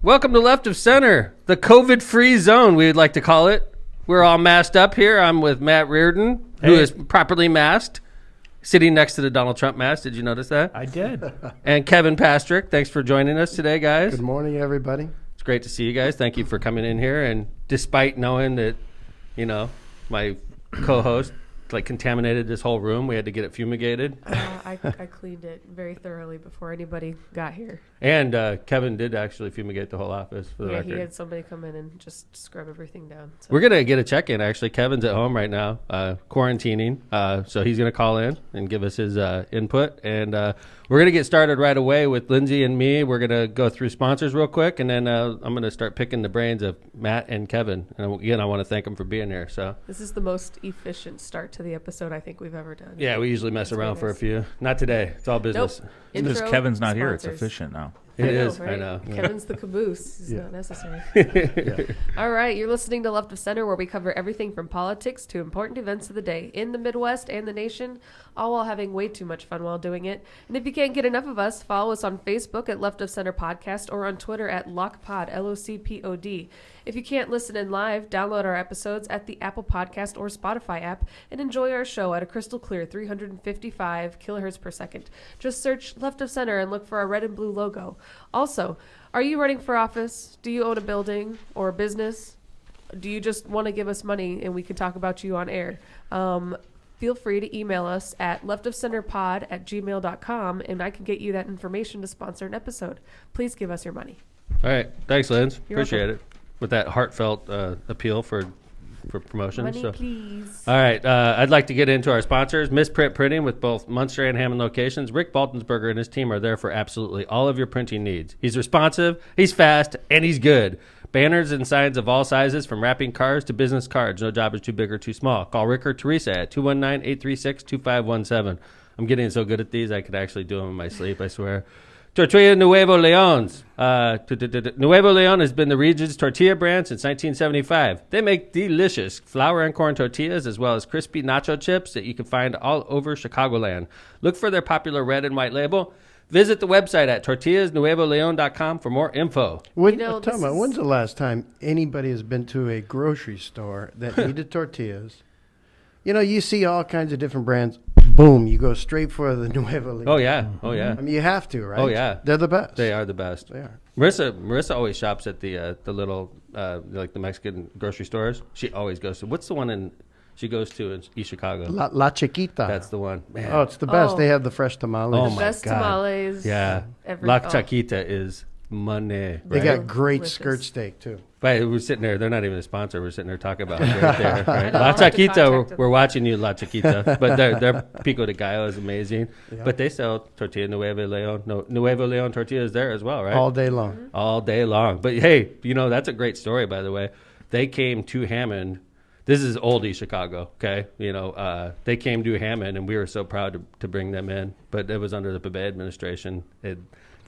Welcome to Left of Center, the COVID-free zone, we would like to call it. We're all masked up here. I'm with Matt Reardon, who is properly masked, sitting next to the Donald Trump mask. Did you notice that? I did. And Kevin Pastrick. Thanks for joining us today, guys. Good morning, everybody. It's great to see you guys. Thank you for coming in here. And despite knowing that, my co-host contaminated this whole room, we had to get it fumigated. I cleaned it very thoroughly before anybody got here. And Kevin did actually fumigate the whole office, for the record. He had somebody come in and just scrub everything down. So. We're going to get a check-in, actually. Kevin's at home right now, quarantining. So he's going to call in and give us his input. And we're going to get started right away with Lindsay and me. We're going to go through sponsors real quick, and then I'm going to start picking the brains of Matt and Kevin. And again, I want to thank them for being here. So this is the most efficient start to the episode I think we've ever done. Yeah, we usually mess around for a few. Not today. It's all business. Nope. Because Kevin's not here, it's sponsors. efficient now. It is. Right? I know. Kevin's the caboose. It's not necessary. Yeah. All right, you're listening to Left of Center, where we cover everything from politics to important events of the day in the Midwest and the nation, all while having way too much fun while doing it. And if you can't get enough of us, follow us on Facebook at Left of Center Podcast or on Twitter at LOC Pod, LOCPOD. If you can't listen in live, download our episodes at the Apple Podcast or Spotify app and enjoy our show at a crystal clear 355 kilohertz per second. Just search Left of Center and look for our red and blue logo. Also, are you running for office? Do you own a building or a business? Do you just want to give us money and we can talk about you on air? Feel free to email us at leftofcenterpod@gmail.com and I can get you that information to sponsor an episode. Please give us your money. All right. Thanks, Linz. You're Appreciate welcome. it. With that heartfelt appeal for promotion. Money, So. please. All right. I'd like to get into our sponsors. Misprint Printing with both Munster and Hammond locations. Rick Baltonsberger and his team are there for absolutely all of your printing needs. He's responsive, he's fast, and he's good. Banners and signs of all sizes, from wrapping cards to business cards. No job is too big or too small. Call Rick or Teresa at 219-836-2517. I'm getting so good at these, I could actually do them in my sleep, I swear. Tortilla Nuevo Leon's. Nuevo Leon has been the region's tortilla brand since 1975. They make delicious flour and corn tortillas as well as crispy nacho chips that you can find all over Chicagoland. Look for their popular red and white label. Visit the website at tortillasnuevoleon.com for more info. Tell me, when's the last time anybody has been to a grocery store that needed tortillas? You see all kinds of different brands. Boom, you go straight for the Nuevo Leon. Oh, yeah. Oh, yeah. I mean, you have to, right? Oh, yeah. They're the best. They are the best. They are. Marissa always shops at the little, the Mexican grocery stores. She always goes to, what's the one she goes to in East Chicago? La Chiquita. That's the one. Man. Oh, it's the best. Oh. They have the fresh tamales. Oh, The my best God. tamales. Yeah. La Chiquita is money. They right? got great Delicious. skirt steak, too. Right, we're sitting there. They're not even a sponsor. We're sitting there talking about it right there. Right? know, La I'll have to Chiquita, contact them. we're watching you, La Chiquita. But their pico de gallo is amazing. Yeah. But they sell tortilla Nuevo Leon. No, Nuevo Leon tortillas there as well, right? All day long. Mm-hmm. All day long. But hey, that's a great story, by the way. They came to Hammond. This is oldie Chicago, okay? They came to Hammond, and we were so proud to bring them in. But it was under the Pabay administration. The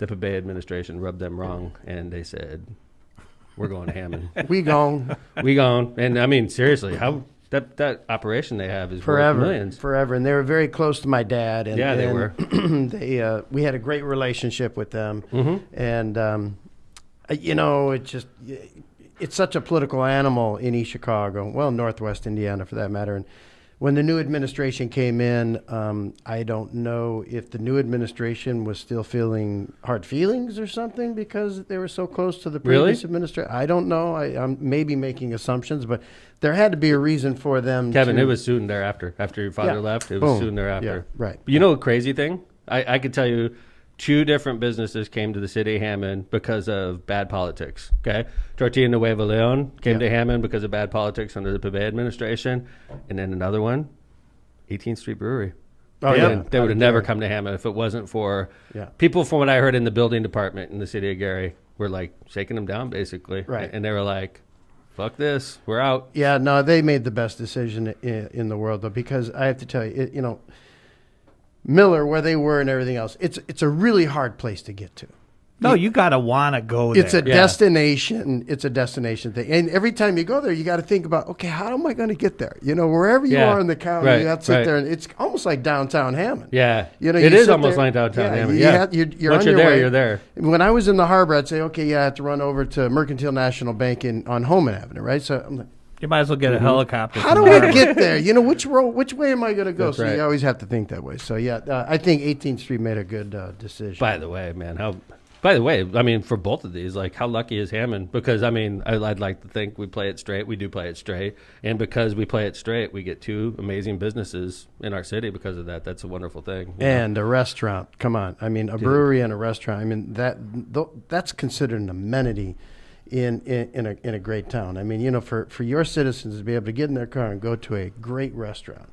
Pabay administration rubbed them wrong, and they said, we're going to Hammond. We gone. We gone. And, I mean, seriously, how that operation they have is Forever. worth millions. Forever. And they were very close to my dad. And, Yeah, they were. We had a great relationship with them. Mm-hmm. And, it's such a political animal in East Chicago, well, Northwest Indiana for that matter. And when the new administration came in, I don't know if the new administration was still feeling hard feelings or something because they were so close to the previous administration. I don't know. I'm maybe making assumptions, but there had to be a reason for them. Kevin, it was soon thereafter. After your father left, it was soon thereafter. Yeah, right. You know a crazy thing? I could tell you 2 different businesses came to the city of Hammond because of bad politics, okay? Tortilla Nuevo Leon came to Hammond because of bad politics under the Pabay administration. And then another one, 18th Street Brewery. Oh, yeah. They would have never come to Hammond if it wasn't for people, from what I heard in the building department in the city of Gary, were like shaking them down, basically. Right. And they were like, fuck this, we're out. Yeah, no, they made the best decision in the world, though, because I have to tell you, Miller, where they were and everything else, it's a really hard place to get to. No, you got to want to go there. It's a destination. It's a destination thing. And every time you go there, you got to think about, okay, how am I going to get there? Wherever you are in the county, you have to sit there. And it's almost like downtown Hammond. Yeah. It is almost like downtown Hammond. You're Once on your way. you're there. When I was in the harbor, I'd say, okay, I have to run over to Mercantile National Bank on Holman Avenue, right? So I'm like, you might as well get a helicopter. How do I get there? Which way am I going to go? That's So right. you always have to think that way. So, I think 18th Street made a good decision. By the way, man, I mean, for both of these, like, how lucky is Hammond? Because, I mean, I'd like to think we play it straight. We do play it straight. And because we play it straight, we get two amazing businesses in our city because of that. That's a wonderful thing. And a restaurant. Come on. I mean, a brewery and a restaurant. I mean, that's considered an amenity in a great town. I mean, for your citizens to be able to get in their car and go to a great restaurant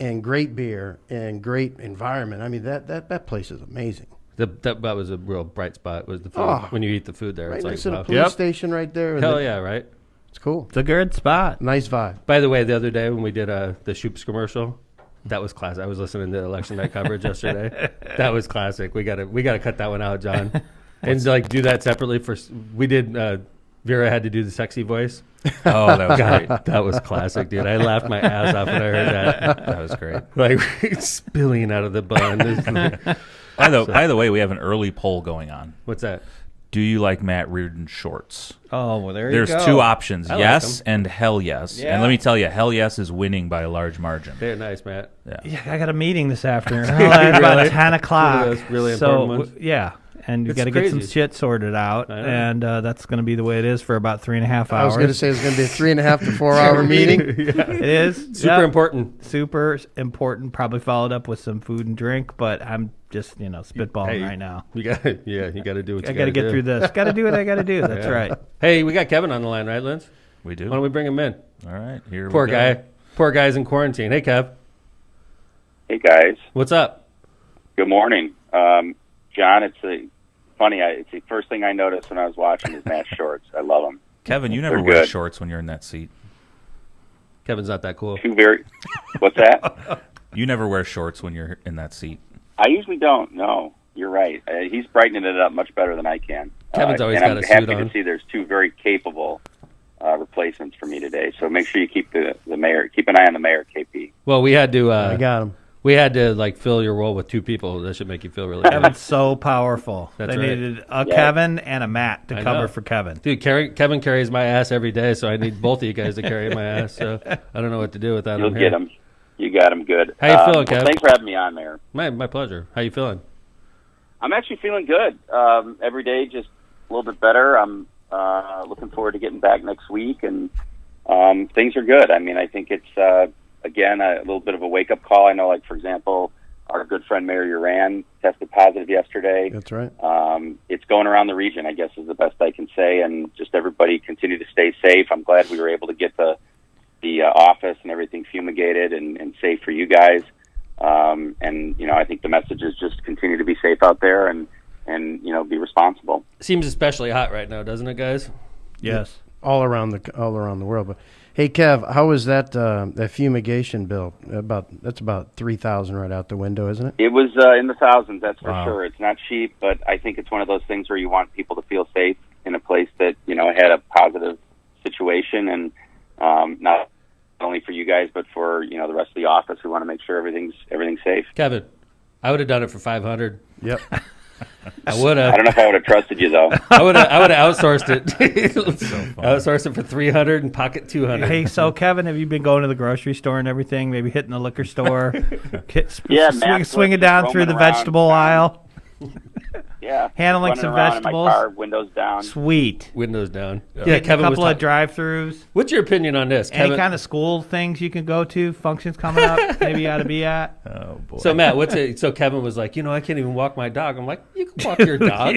and great beer and great environment. I mean, that place is amazing. That was a real bright spot, was the food. When you eat the food there, Right it's next like, to wow. the police station right there. Hell yeah, right? It's cool. It's a good spot. Nice vibe. By the way, the other day when we did the Shoops commercial, that was classic. I was listening to election night coverage yesterday. That was classic. We gotta cut that one out, John, and like do that separately. We did. Vera had to do the sexy voice. Oh, that was great. That was classic, dude. I laughed my ass off when I heard that. That was great. Like spilling out of the bun. By the way, we have an early poll going on. What's that? Do you like Matt Reardon shorts? Oh, well, there you go. There's two options, I like yes them. and hell yes. Yeah. And let me tell you, hell yes is winning by a large margin. They're nice, Matt. Yeah, I got a meeting this afternoon. About Really? 10 o'clock. One of those really so, important ones? yeah. And you It's got to get some crazy. shit sorted out. I know. And that's going to be the way it is for about 3.5 hours. I was going to say it's going to be a 3.5 to 4 hour meeting. It is. Super important. Super important. Probably followed up with some food and drink, but I'm just, spitballing right now. You got to do what you got to do. I got to get through this. Got to do what I got to do. That's right. Hey, we got Kevin on the line, right, Linz? We do. Why don't we bring him in? All right, here Poor we go. guy. Poor guy's in quarantine. Hey, Kev. Hey guys, What's up? good morning. John, it's funny. It's the first thing I noticed when I was watching his Matt shorts. I love them. Kevin, you never They're wear good. shorts when you're in that seat. Kevin's not that cool. What's that? You never wear shorts when you're in that seat. I usually don't. No, you're right. He's brightening it up much better than I can. Kevin's always and got I'm a suit happy on. to see there's two very capable replacements for me today. So make sure you keep the mayor. Keep an eye on the mayor, KP. Well, we had to. I got him. We had to fill your role with two people. That should make you feel really good. Kevin's so powerful. That's they right. needed a Yeah. Kevin and a Matt to I cover know. for Kevin. Dude, Kevin carries my ass every day, so I need both of you guys to carry my ass. So I don't know what to do without You'll him get here. him. You got him good. How you feeling, Kev? Thanks for having me on, Mayor. My pleasure. How you feeling? I'm actually feeling good. Every day, just a little bit better. I'm looking forward to getting back next week, and things are good. I mean, I think it's again a little bit of a wake-up call. I know, like for example, our good friend Mayor Reardon tested positive yesterday. That's right. It's going around the region, I guess, is the best I can say, and just everybody continue to stay safe. I'm glad we were able to get the office and everything fumigated and safe for you guys. And I think the message is just continue to be safe out there and be responsible. Seems especially hot right now, doesn't it, guys? Yes. All around the world. But hey, Kev, how was that fumigation bill? That's about $3,000 right out the window, isn't it? It was in the thousands, that's for Wow. sure. It's not cheap, but I think it's one of those things where you want people to feel safe in a place that had a positive situation, and not only for you guys, but for the rest of the office. We want to make sure everything's safe. Kevin, I would have done it for $500. Yep. I would I have. don't know if I would have trusted you though. I would have outsourced it. Outsourced it for $300 and pocket $200. Hey, so Kevin, have you been going to the grocery store and everything? Maybe hitting the liquor store? Yeah, Matt was swinging down roaming through the around vegetable town. aisle? Yeah, Handling running some around vegetables? in my car, windows down. Sweet. Windows down. Yeah, Hitting Kevin a was couple of talking. drive-throughs. What's your opinion on this, Any Kevin? kind of school things you can go to, functions coming up, maybe you ought to be at. Oh boy. So Matt, so Kevin was like, I can't even walk my dog. I'm like, you can walk your dog.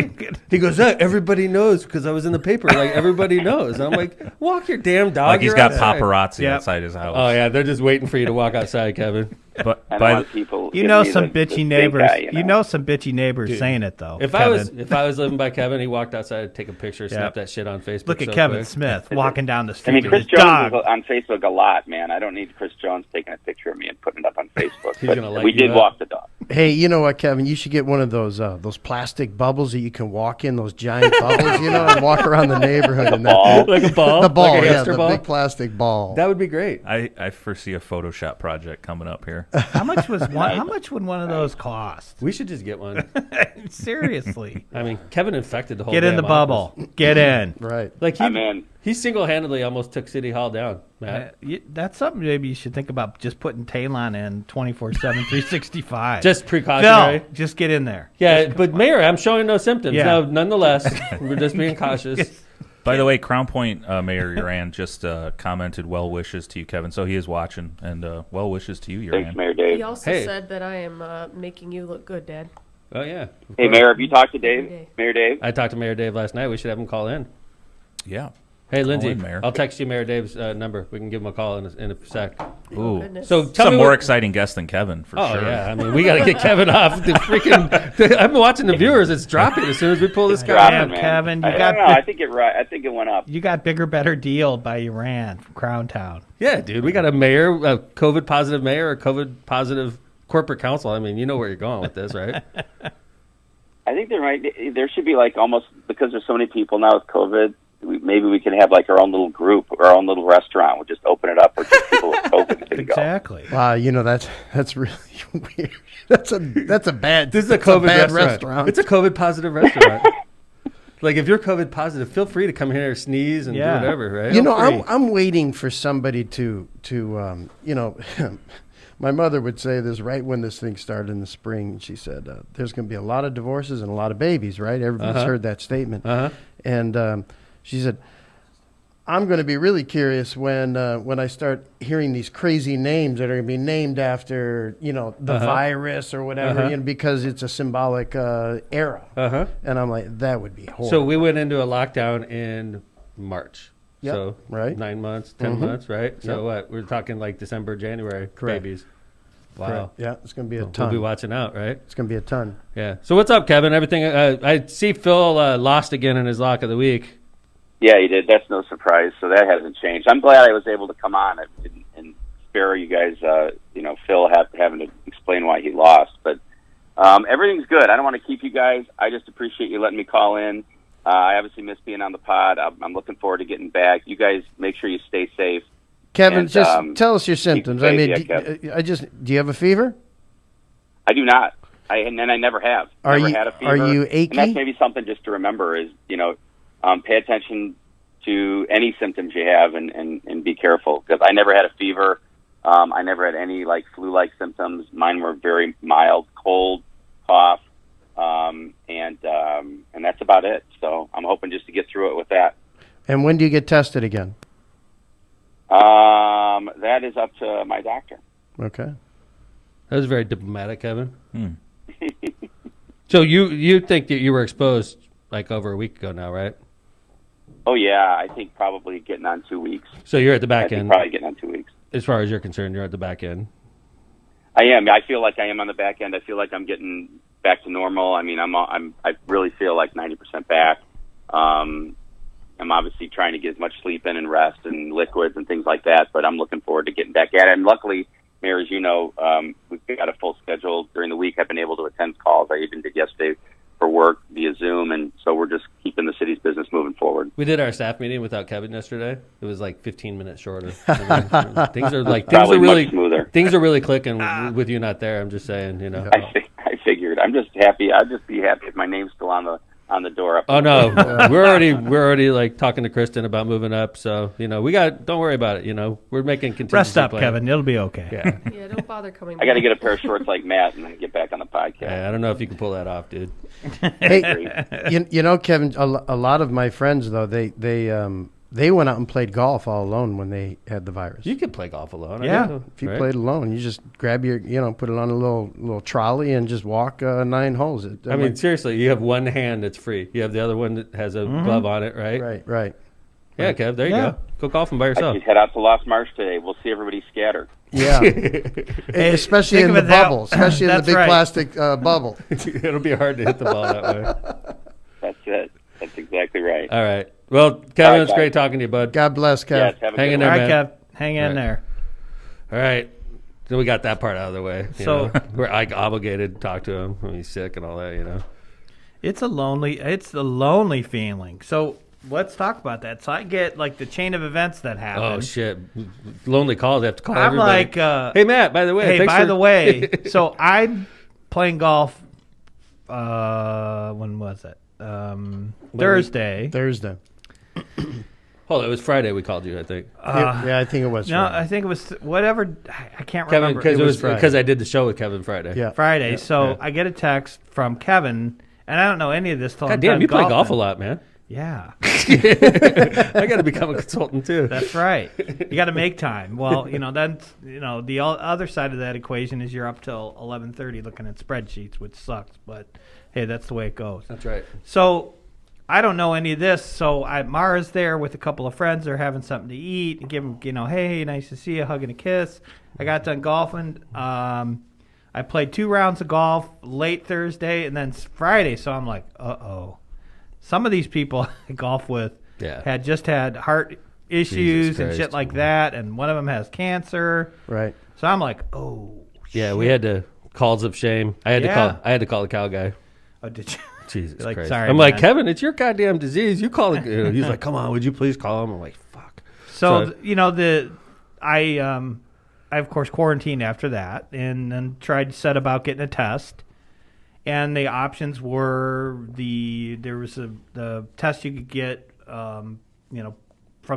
He goes, everybody knows because I was in the paper. Like everybody knows. And I'm like, walk your damn dog. like he's You're got outside." paparazzi Yep. outside his house. Oh yeah, they're just waiting for you to walk outside, Kevin. But I don't by want people. You giving know me some the bitchy stink neighbors. eye, You know some bitchy neighbors saying it though. If Kevin. I was living by Kevin, he walked outside, take a picture, snap that shit on Facebook. Look at so Kevin quick. Smith walking down the I street mean, with Chris his Jones dog. is on Facebook a lot, man. I don't need Chris Jones taking a picture of me and putting it up on Facebook. He's But gonna light we you did up. walk the dog. Hey, you know what, Kevin? You should get one of those plastic bubbles that you can walk in, those giant bubbles, and walk around the neighborhood in that. Ball. Like a ball? The ball, like a yeah, hamster the ball? big plastic ball. That would be great. I foresee a Photoshop project coming up here. How much would one of those cost? We should just get one. Seriously. I mean, Kevin infected the whole Get in the damn bubble. office. Get in. Right. Like I'm in. he single-handedly almost took City Hall down, Matt. That's something maybe you should think about, just putting Talon in 24/7, 365. Just precautionary. Phil, just get in there. Yeah, but Mayor, I'm showing no symptoms. Yeah. No, nonetheless, we're just being cautious. By the way, Crown Point Mayor Uran just commented well wishes to you, Kevin. So he is watching, and well wishes to you, Thanks, Uran. Mayor Dave. He also Hey. said that I am making you look good, Dad. Oh, yeah. Hey, Mayor, have you talked to Dave? Mayor Dave? I talked to Mayor Dave last night. We should have him call in. Yeah. Hey, Lindsay, in, Mayor. I'll text you Mayor Dave's number. We can give him a call in a sec. Ooh. goodness. So tell Some me more what- exciting guest than Kevin, for Oh, sure. yeah. I mean, we got to get Kevin off the freaking... I've been watching the viewers. It's dropping as soon as we pull this guy Dropping, out. man. Kevin, I don't know. I think it went up. You got bigger, better deal by Iran from Crown Town. Yeah, dude. We got a mayor, a COVID-positive mayor, a COVID-positive corporate council. I mean, you know where you're going with this, right? I think there should be like almost, because there's so many people now with COVID, maybe we can have like our own little group or our own little restaurant. We'll just open it up where just people with COVID can go. Exactly. Wow, that's really weird. That's a bad. This is a that's COVID bad restaurant. It's a COVID-positive restaurant. Like, if you're COVID positive, feel free to come here, sneeze, and Yeah. do whatever, right? I'm waiting for somebody to my mother would say this right when this thing started in the spring. She said, there's going to be a lot of divorces and a lot of babies, right? Everybody's heard that statement. And she said, I'm going to be really curious when I start hearing these crazy names that are going to be named after, the virus or whatever, because it's a symbolic era. And I'm like, that would be horrible. So we went into a lockdown in March. Yep, So right. 9 months, 10 months, right? So what? We're talking like December, January babies. Wow. Correct. Yeah, it's going to be a We'll ton. be watching out, right? It's going to be a ton. Yeah. So what's up, Kevin? Everything? I see Phil lost again in his lock of the week. Yeah, he did. That's no surprise. So that hasn't changed. I'm glad I was able to come on and spare you guys, Phil having to explain why he lost. But everything's good. I don't want to keep you guys. I just appreciate you letting me call in. I obviously miss being on the pod. I'm looking forward to getting back. You guys make sure you stay safe. Kevin, And, just tell us your symptoms. I safe, mean, yeah, do you have a fever? I do not. I never have. Never had a fever. Are you achy? And that's maybe something just to remember is, pay attention to any symptoms you have and be careful. Because I never had a fever. I never had any like flu-like symptoms. Mine were very mild, cold, cough, and that's about it. So I'm hoping just to get through it with that. And when do you get tested again? That is up to my doctor. Okay. That was very diplomatic, Kevin. So you think that you were exposed like over a week ago now, right? Oh yeah, I think probably getting on 2 weeks. So you're at the I back think end. probably getting on 2 weeks. As far as you're concerned, you're at the back end. I am. I feel like I am on the back end. I feel like I'm getting back to normal. I mean, I really feel like 90% back. I'm obviously trying to get as much sleep in and rest and liquids and things like that, but I'm looking forward to getting back at it. And luckily, Mayor, as you know, we've got a full schedule during the week. I've been able to attend calls. I even did yesterday for work via Zoom, and so we're just keeping the city's business moving forward. We did our staff meeting without Kevin yesterday. It was like 15 minutes shorter. things are Probably really much smoother. Things are really clicking with you not there. I'm just saying, I figured. I'm just happy. I'd just be happy if my name's still on the door. Up Oh no, we're already like talking to Kristen about moving up. So don't worry about it. We're making contingency Rest up, plan. Kevin. It'll be okay. Yeah. Yeah, don't bother coming I got to back. get a pair of shorts like Matt and then get back on the podcast. Yeah, I don't know if you can pull that off, dude. Hey, Kevin, a lot of my friends though they went out and played golf all alone when they had the virus. You could play golf alone. Yeah. I guess, If you right? played alone, you just grab your, put it on a little trolley and just walk 9 holes. I mean, seriously, you have one hand that's free. You have the other one that has a glove on it, right? right. Yeah, Kev, there you Yeah. go. Go golfing by I yourself. should head out to Lost Marsh today. We'll see everybody scattered. Yeah. Especially Think in of the it that- bubble, especially in the That's big right. plastic bubble. It'll be hard to hit the ball that way. That's it. That's exactly right. All right. Well, Kevin, right, it's bye. great talking to you, bud. God bless, Kev. Yes, have a Hang good in one. there, All right, man. Kev. Hang in Right. there. All right. Then we got that part out of the way. So we're like obligated to talk to him when he's sick and all that. it's a lonely feeling. So let's talk about that. So I get like the chain of events that happen. Oh shit! Lonely calls. I have to call I'm everybody. like, hey Matt. By the way. Hey, by the way. So I'm playing golf. When was it? Thursday. Thursday. Hold on, it was Friday. We called you. I think. Yeah, I think it was. No, Friday. I think it was whatever. I can't Kevin, remember. because I did the show with Kevin Friday. Yeah. Friday. Yeah. So Yeah. I get a text from Kevin, and I don't know any of this till God I'm damn, done you play golfing. golf a lot, man. Yeah, I got to become a consultant too. that's right. You got to make time. Well, then the other side of that equation is you're up till 11:30 looking at spreadsheets, which sucks. But hey, that's the way it goes. That's right. So I don't know any of this. So Mara's there with a couple of friends. They're having something to eat and give them, hey, nice to see you, hug and a kiss. I got done golfing. I played 2 rounds of golf late Thursday and then Friday. So I'm like, uh-oh. Some of these people I golf with had just had heart issues and shit like that. And one of them has cancer. Right. So I'm like, oh, Yeah, shit. we had to calls of shame. I had to call the cow guy. Oh, did you? Jesus Like, Christ. sorry, I'm like, man. Kevin, it's your goddamn disease. You call it. He's like, come on, would you please call him? I'm like, fuck. So I of course quarantined after that, and then tried to set about getting a test. And the options were there was the test you could get, from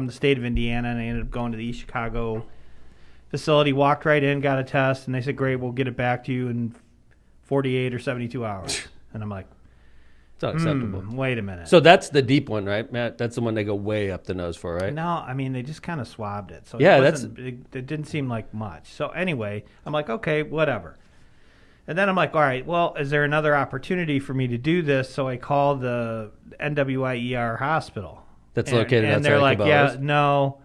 the state of Indiana, and I ended up going to the East Chicago facility. Walked right in, got a test, and they said, "Great, we'll get it back to you in 48 or 72 hours." And I'm like, It's unacceptable. wait a minute. So that's the deep one, right, Matt? That's the one they go way up the nose for, right? No, I mean, they just kind of swabbed it. So Yeah, it didn't seem like much. So anyway, I'm like, okay, whatever. And then I'm like, all right, well, is there another opportunity for me to do this? So I called the NWIER hospital. That's located outside and they're like, Cabela's. yeah, no,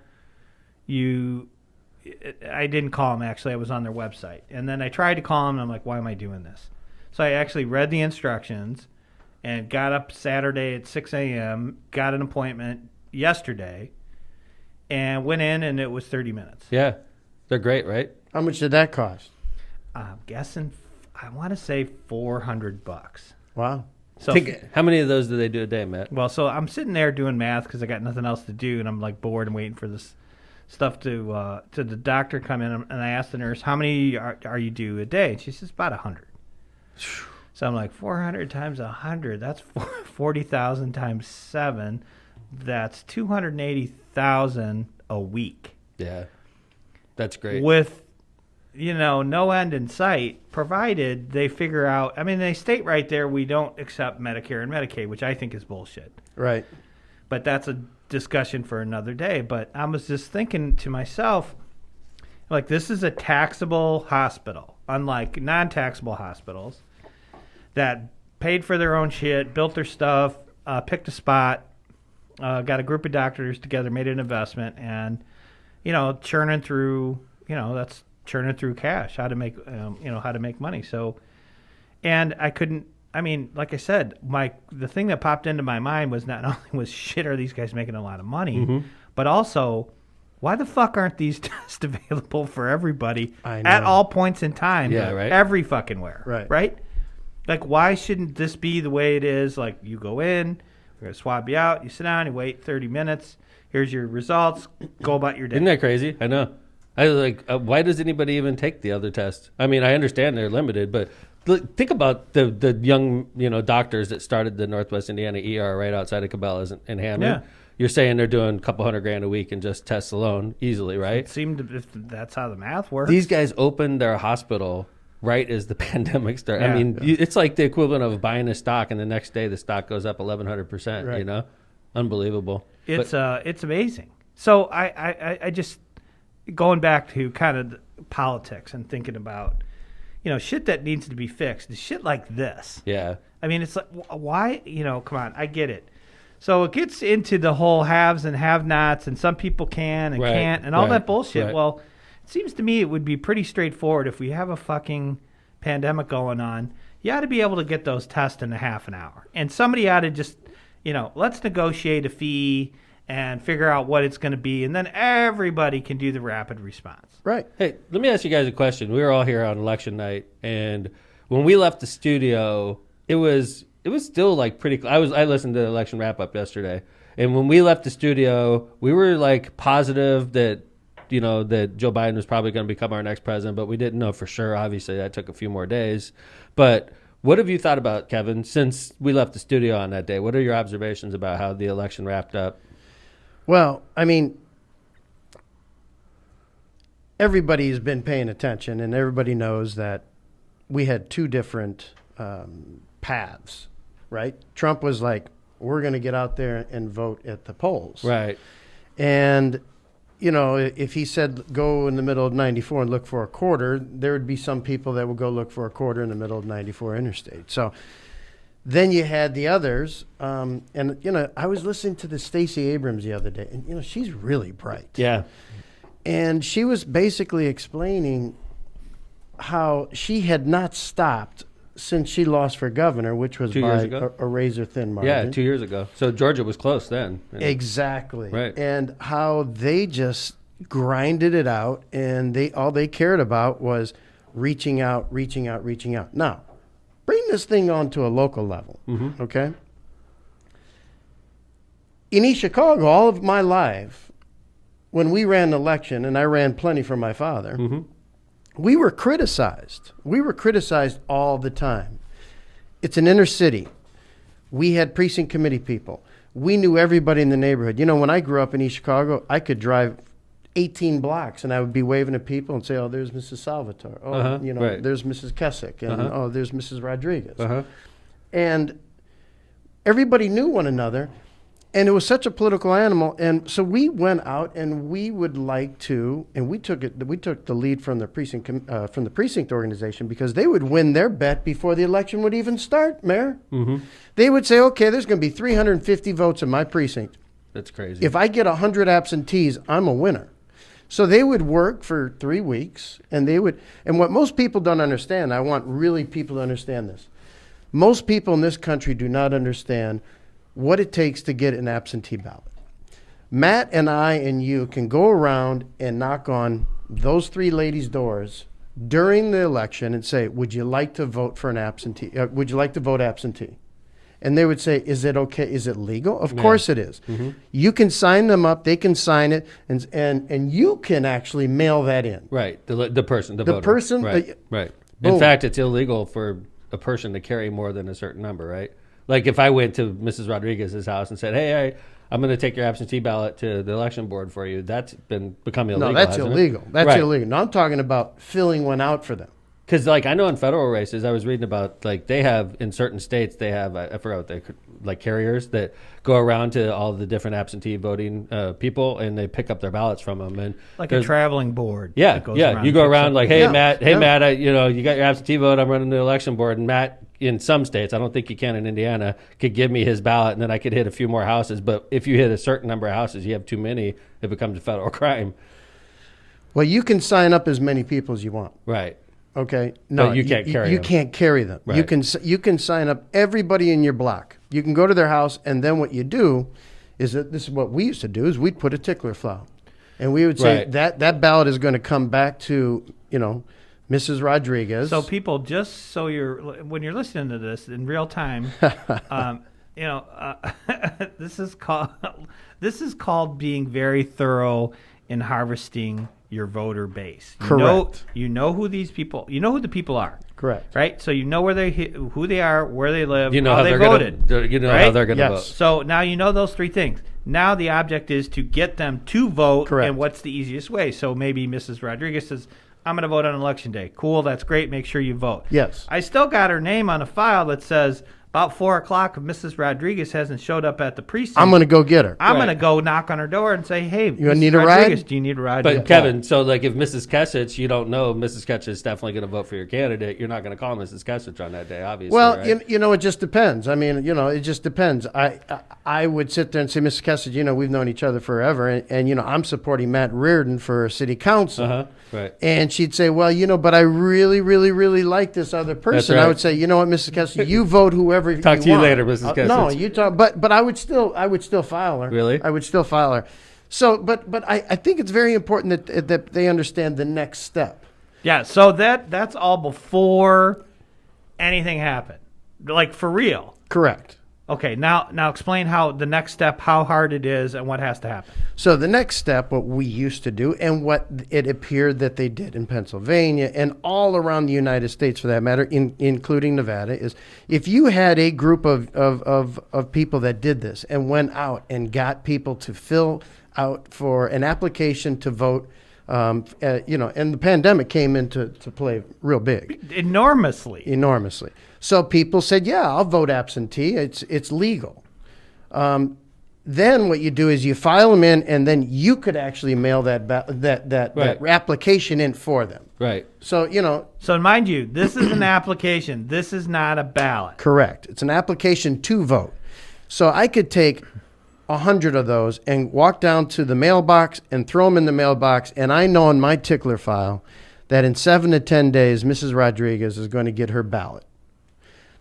I didn't call them, actually. I was on their website. And then I tried to call them, and I'm like, why am I doing this? So I actually read the instructions and got up Saturday at 6 a.m., got an appointment yesterday, and went in, and it was 30 minutes. Yeah. They're great, right? How much did that cost? I'm guessing, I want to say $400. Wow. So, How many of those do they do a day, Matt? well, so I'm sitting there doing math because I got nothing else to do, and I'm like bored and waiting for this stuff to the doctor come in, and I asked the nurse, how many are you due a day? And she says, about 100. So I'm like, 400 times 100, that's 40,000 times 7. That's 280,000 a week. Yeah. That's great. With, no end in sight, provided they figure out, they state right there, we don't accept Medicare and Medicaid, which I think is bullshit. Right. But that's a discussion for another day. But I was just thinking to myself, like, this is a taxable hospital, unlike non-taxable hospitals that paid for their own shit, built their stuff, picked a spot, got a group of doctors together, made an investment, and, churning through, that's churning through cash, how to make money. So, and I couldn't, like I said, the thing that popped into my mind was not only was shit, are these guys making a lot of money, but also, why the fuck aren't these tests available for everybody at all points in time? Yeah, right. Every fucking where. Right. Like, why shouldn't this be the way it is? Like, you go in, we're going to swab you out, you sit down, you wait 30 minutes, here's your results, go about your day. Isn't that crazy? I know. I was like, why does anybody even take the other test? I understand they're limited, but think about the young doctors that started the Northwest Indiana ER right outside of Cabela's in Hammond. Yeah. You're saying they're doing a couple $100,000 a week in just tests alone, easily, right? It seemed if that's how the math works. These guys opened their hospital right as the pandemic started. Yeah. It's like the equivalent of buying a stock, and the next day the stock goes up 1,100%. Right. Unbelievable. It's amazing. So I just going back to kind of the politics and thinking about shit that needs to be fixed. Shit like this. Yeah. It's like, why? Come on, I get it. So it gets into the whole haves and have-nots, and some people can and can't, and all that bullshit. Right. Well, it seems to me it would be pretty straightforward if we have a fucking pandemic going on. You ought to be able to get those tests in a half an hour, and somebody ought to just, let's negotiate a fee and figure out what it's going to be, and then everybody can do the rapid response. Right. Hey, let me ask you guys a question. We were all here on election night, and when we left the studio, it was still like pretty. I listened to the election wrap up yesterday, and when we left the studio, we were like positive that that Joe Biden was probably going to become our next president, but we didn't know for sure. Obviously, that took a few more days. But what have you thought about, Kevin, since we left the studio on that day? What are your observations about how the election wrapped up? Well, I mean, everybody's been paying attention, and everybody knows that we had two different paths, right? Trump was like, we're going to get out there and vote at the polls. Right. And, if he said go in the middle of 94 and look for a quarter, there would be some people that would go look for a quarter in the middle of 94 interstate. So then you had the others. And, I was listening to the Stacey Abrams the other day, and, she's really bright. Yeah. And she was basically explaining how she had not stopped since she lost for governor, which was 2 years by ago? a razor-thin margin. Yeah, 2 years ago. So Georgia was close then. Exactly. Right. And how they just grinded it out, and all they cared about was reaching out. Now, bring this thing on to a local level, okay? In East Chicago, all of my life, when we ran an election, and I ran plenty for my father, we were criticized. We were criticized all the time. It's an inner city. We had precinct committee people. We knew everybody in the neighborhood. When I grew up in East Chicago, I could drive 18 blocks and I would be waving at people and say, oh, there's Mrs. Salvatore. Oh, right. There's Mrs. Kessick. And oh, there's Mrs. Rodriguez. And everybody knew one another. And it was such a political animal, and so we went out, and we would like to, and we took the lead from the precinct organization, because they would win their bet before the election would even start, Mayor. They would say, okay, there's going to be 350 votes in my precinct. That's crazy. If I get 100 absentees, I'm a winner. So they would work for 3 weeks, and what most people don't understand, I want really people to understand this. Most people in this country do not understand what it takes to get an absentee ballot. Matt and I and you can go around and knock on those three ladies' doors during the election and say, would you like to vote for an absentee? Would you like to vote absentee? And they would say, is it okay? Is it legal? Of course it is. You can sign them up. They can sign it. And you can actually mail that in. Right. The person, the voter. person. Right. Right. In fact, it's illegal for a person to carry more than a certain number, right? Like if I went to Mrs. Rodriguez's house and said, hey, I'm going to take your absentee ballot to the election board for you, that's become illegal. No, that's illegal. That's illegal. No, I'm talking about filling one out for them. Because, like, I know in federal races, I was reading about, like, they have, in certain states, they have, I forgot what they, like, carriers that go around to all the different absentee voting people, and they pick up their ballots from them. And like a traveling board. Yeah, that goes yeah. around You go around like, hey, Matt, you got your absentee vote. I'm running the election board. And Matt, in some states, I don't think you can in Indiana, could give me his ballot, and then I could hit a few more houses. But if you hit a certain number of houses, you have too many, it becomes a federal crime. Well, you can sign up as many people as you want. Right. Okay. No, but you can't carry them. You can't carry them. Right. You can sign up everybody in your block. You can go to their house, and then what you do is that this is what we used to do is we'd put a tickler file, and we would say that ballot is going to come back to Mrs. Rodriguez. So people, just so when you're listening to this in real time, this is called being very thorough in harvesting your voter base. Correct. You know who these people. You know who the people are. Correct. Right. So you know who they are, where they live, you know how they voted. How they're going to vote. So now you know those three things. Now the object is to get them to vote. Correct. And what's the easiest way? So maybe Mrs. Rodriguez says, I'm going to vote on election day. Cool. That's great. Make sure you vote. Yes. I still got her name on a file that says about 4 o'clock if Mrs. Rodriguez hasn't showed up at the precinct. I'm going to go get her. I'm going to go knock on her door and say, hey, you need a ride? Do you need a ride? But Kevin, so like if Mrs. Kesich, you don't know Mrs. Kesich is definitely going to vote for your candidate, you're not going to call Mrs. Kesich on that day, obviously. Well, right? it just depends. I mean, it just depends. I would sit there and say, Mrs. Kesich, we've known each other forever, and I'm supporting Matt Reardon for city council. Right. And she'd say, well, but I really, really, really like this other person. Right. I would say, you know what, Mrs. Kesich, you vote whoever whoever. Talk to you want. later, Mrs. Kessler. No, you talk. But I would still file her. Really? I would still file her. So, but I think it's very important that they understand the next step. Yeah. So that's all before anything happened, like for real. Correct. Okay. Now explain how the next step, how hard it is, and what has to happen. So the next step, what we used to do, and what it appeared that they did in Pennsylvania and all around the United States, for that matter, including Nevada, is if you had a group of people that did this and went out and got people to fill out for an application to vote, and the pandemic came into play real big. Enormously. So people said, yeah, I'll vote absentee. It's legal. Then what you do is you file them in, and then you could actually mail that application in for them. Right. So, So mind you, this is an application. This is not a ballot. correct. It's an application to vote. So I could take 100 of those and walk down to the mailbox and throw them in the mailbox, and I know in my tickler file that in 7 to 10 days, Mrs. Rodriguez is going to get her ballot.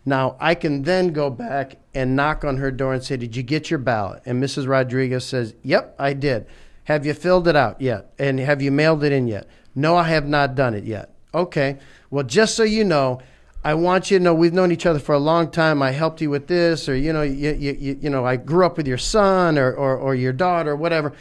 Now, I can then go back and knock on her door and say, did you get your ballot? And Mrs. Rodriguez says, yep, I did. Have you filled it out yet? And have you mailed it in yet? No, I have not done it yet. Okay. Well, just so you know, I want you to know we've known each other for a long time. I helped you with this, or, I grew up with your son or your daughter or whatever.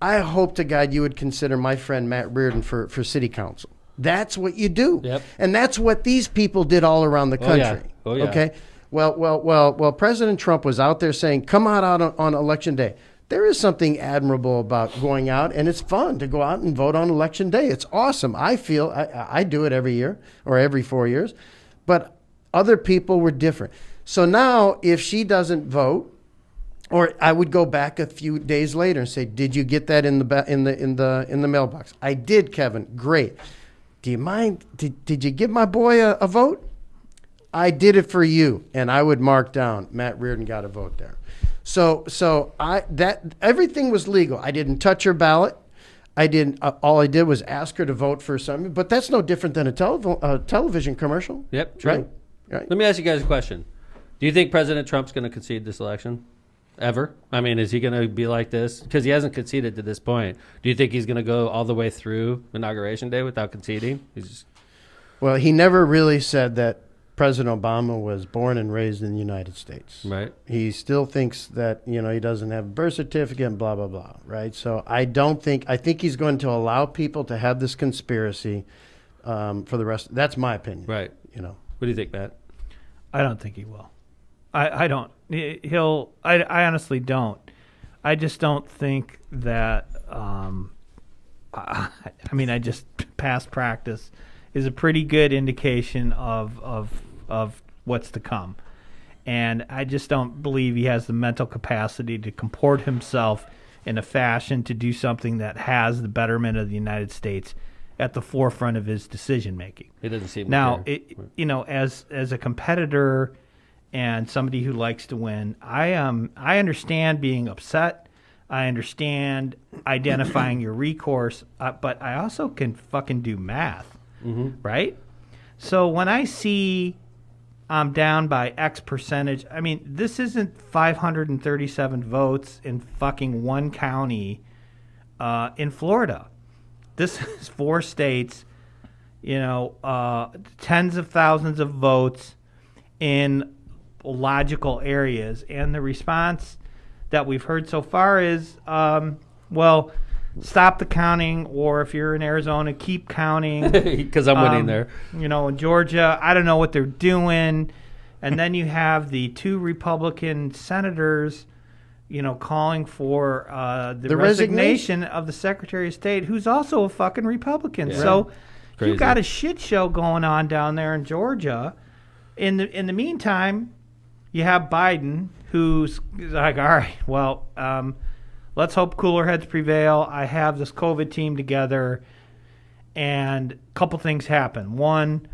I hope to God you would consider my friend Matt Reardon for city council. That's what you do. Yep. And that's what these people did all around the country. Oh, yeah. Okay? Well, President Trump was out there saying, come out on election day. There is something admirable about going out, and it's fun to go out and vote on election day. It's awesome. I feel I do it every year or every 4 years, but other people were different. So now if she doesn't vote, or I would go back a few days later and say, did you get that in the mailbox? I did, Kevin. Great. Do you mind? Did you give my boy a vote? I did it for you, and I would mark down Matt Reardon got a vote there. So everything was legal. I didn't touch her ballot. I didn't. All I did was ask her to vote for something. But that's no different than a television commercial. Yep. True. Right. Let me ask you guys a question. Do you think President Trump's going to concede this election? Ever? I mean, is he going to be like this? Because he hasn't conceded to this point. Do you think he's going to go all the way through Inauguration Day without conceding? Well, he never really said that President Obama was born and raised in the United States. Right. He still thinks that, he doesn't have a birth certificate and blah, blah, blah, right? So I think he's going to allow people to have this conspiracy for the rest. That's my opinion. Right. What do you think, Matt? I don't think he will. I don't. I honestly don't. I just don't think that. Past practice is a pretty good indication of what's to come, and I just don't believe he has the mental capacity to comport himself in a fashion to do something that has the betterment of the United States at the forefront of his decision making. It doesn't seem now. As a competitor and somebody who likes to win, I understand being upset. I understand identifying your recourse, but I also can fucking do math, right? So when I see I'm down by X percentage, I mean, this isn't 537 votes in fucking one county in Florida. This is 4 states, tens of thousands of votes in logical areas, and the response that we've heard so far is, stop the counting, or if you're in Arizona, keep counting. Because I'm winning there. In Georgia, I don't know what they're doing. And then you have the 2 Republican senators, calling for the resignation of the Secretary of State, who's also a fucking Republican. Yeah. So Crazy. You got a shit show going on down there in Georgia. In the meantime, you have Biden, who's like, all right, well, let's hope cooler heads prevail. I have this COVID team together, and a couple things happen. One,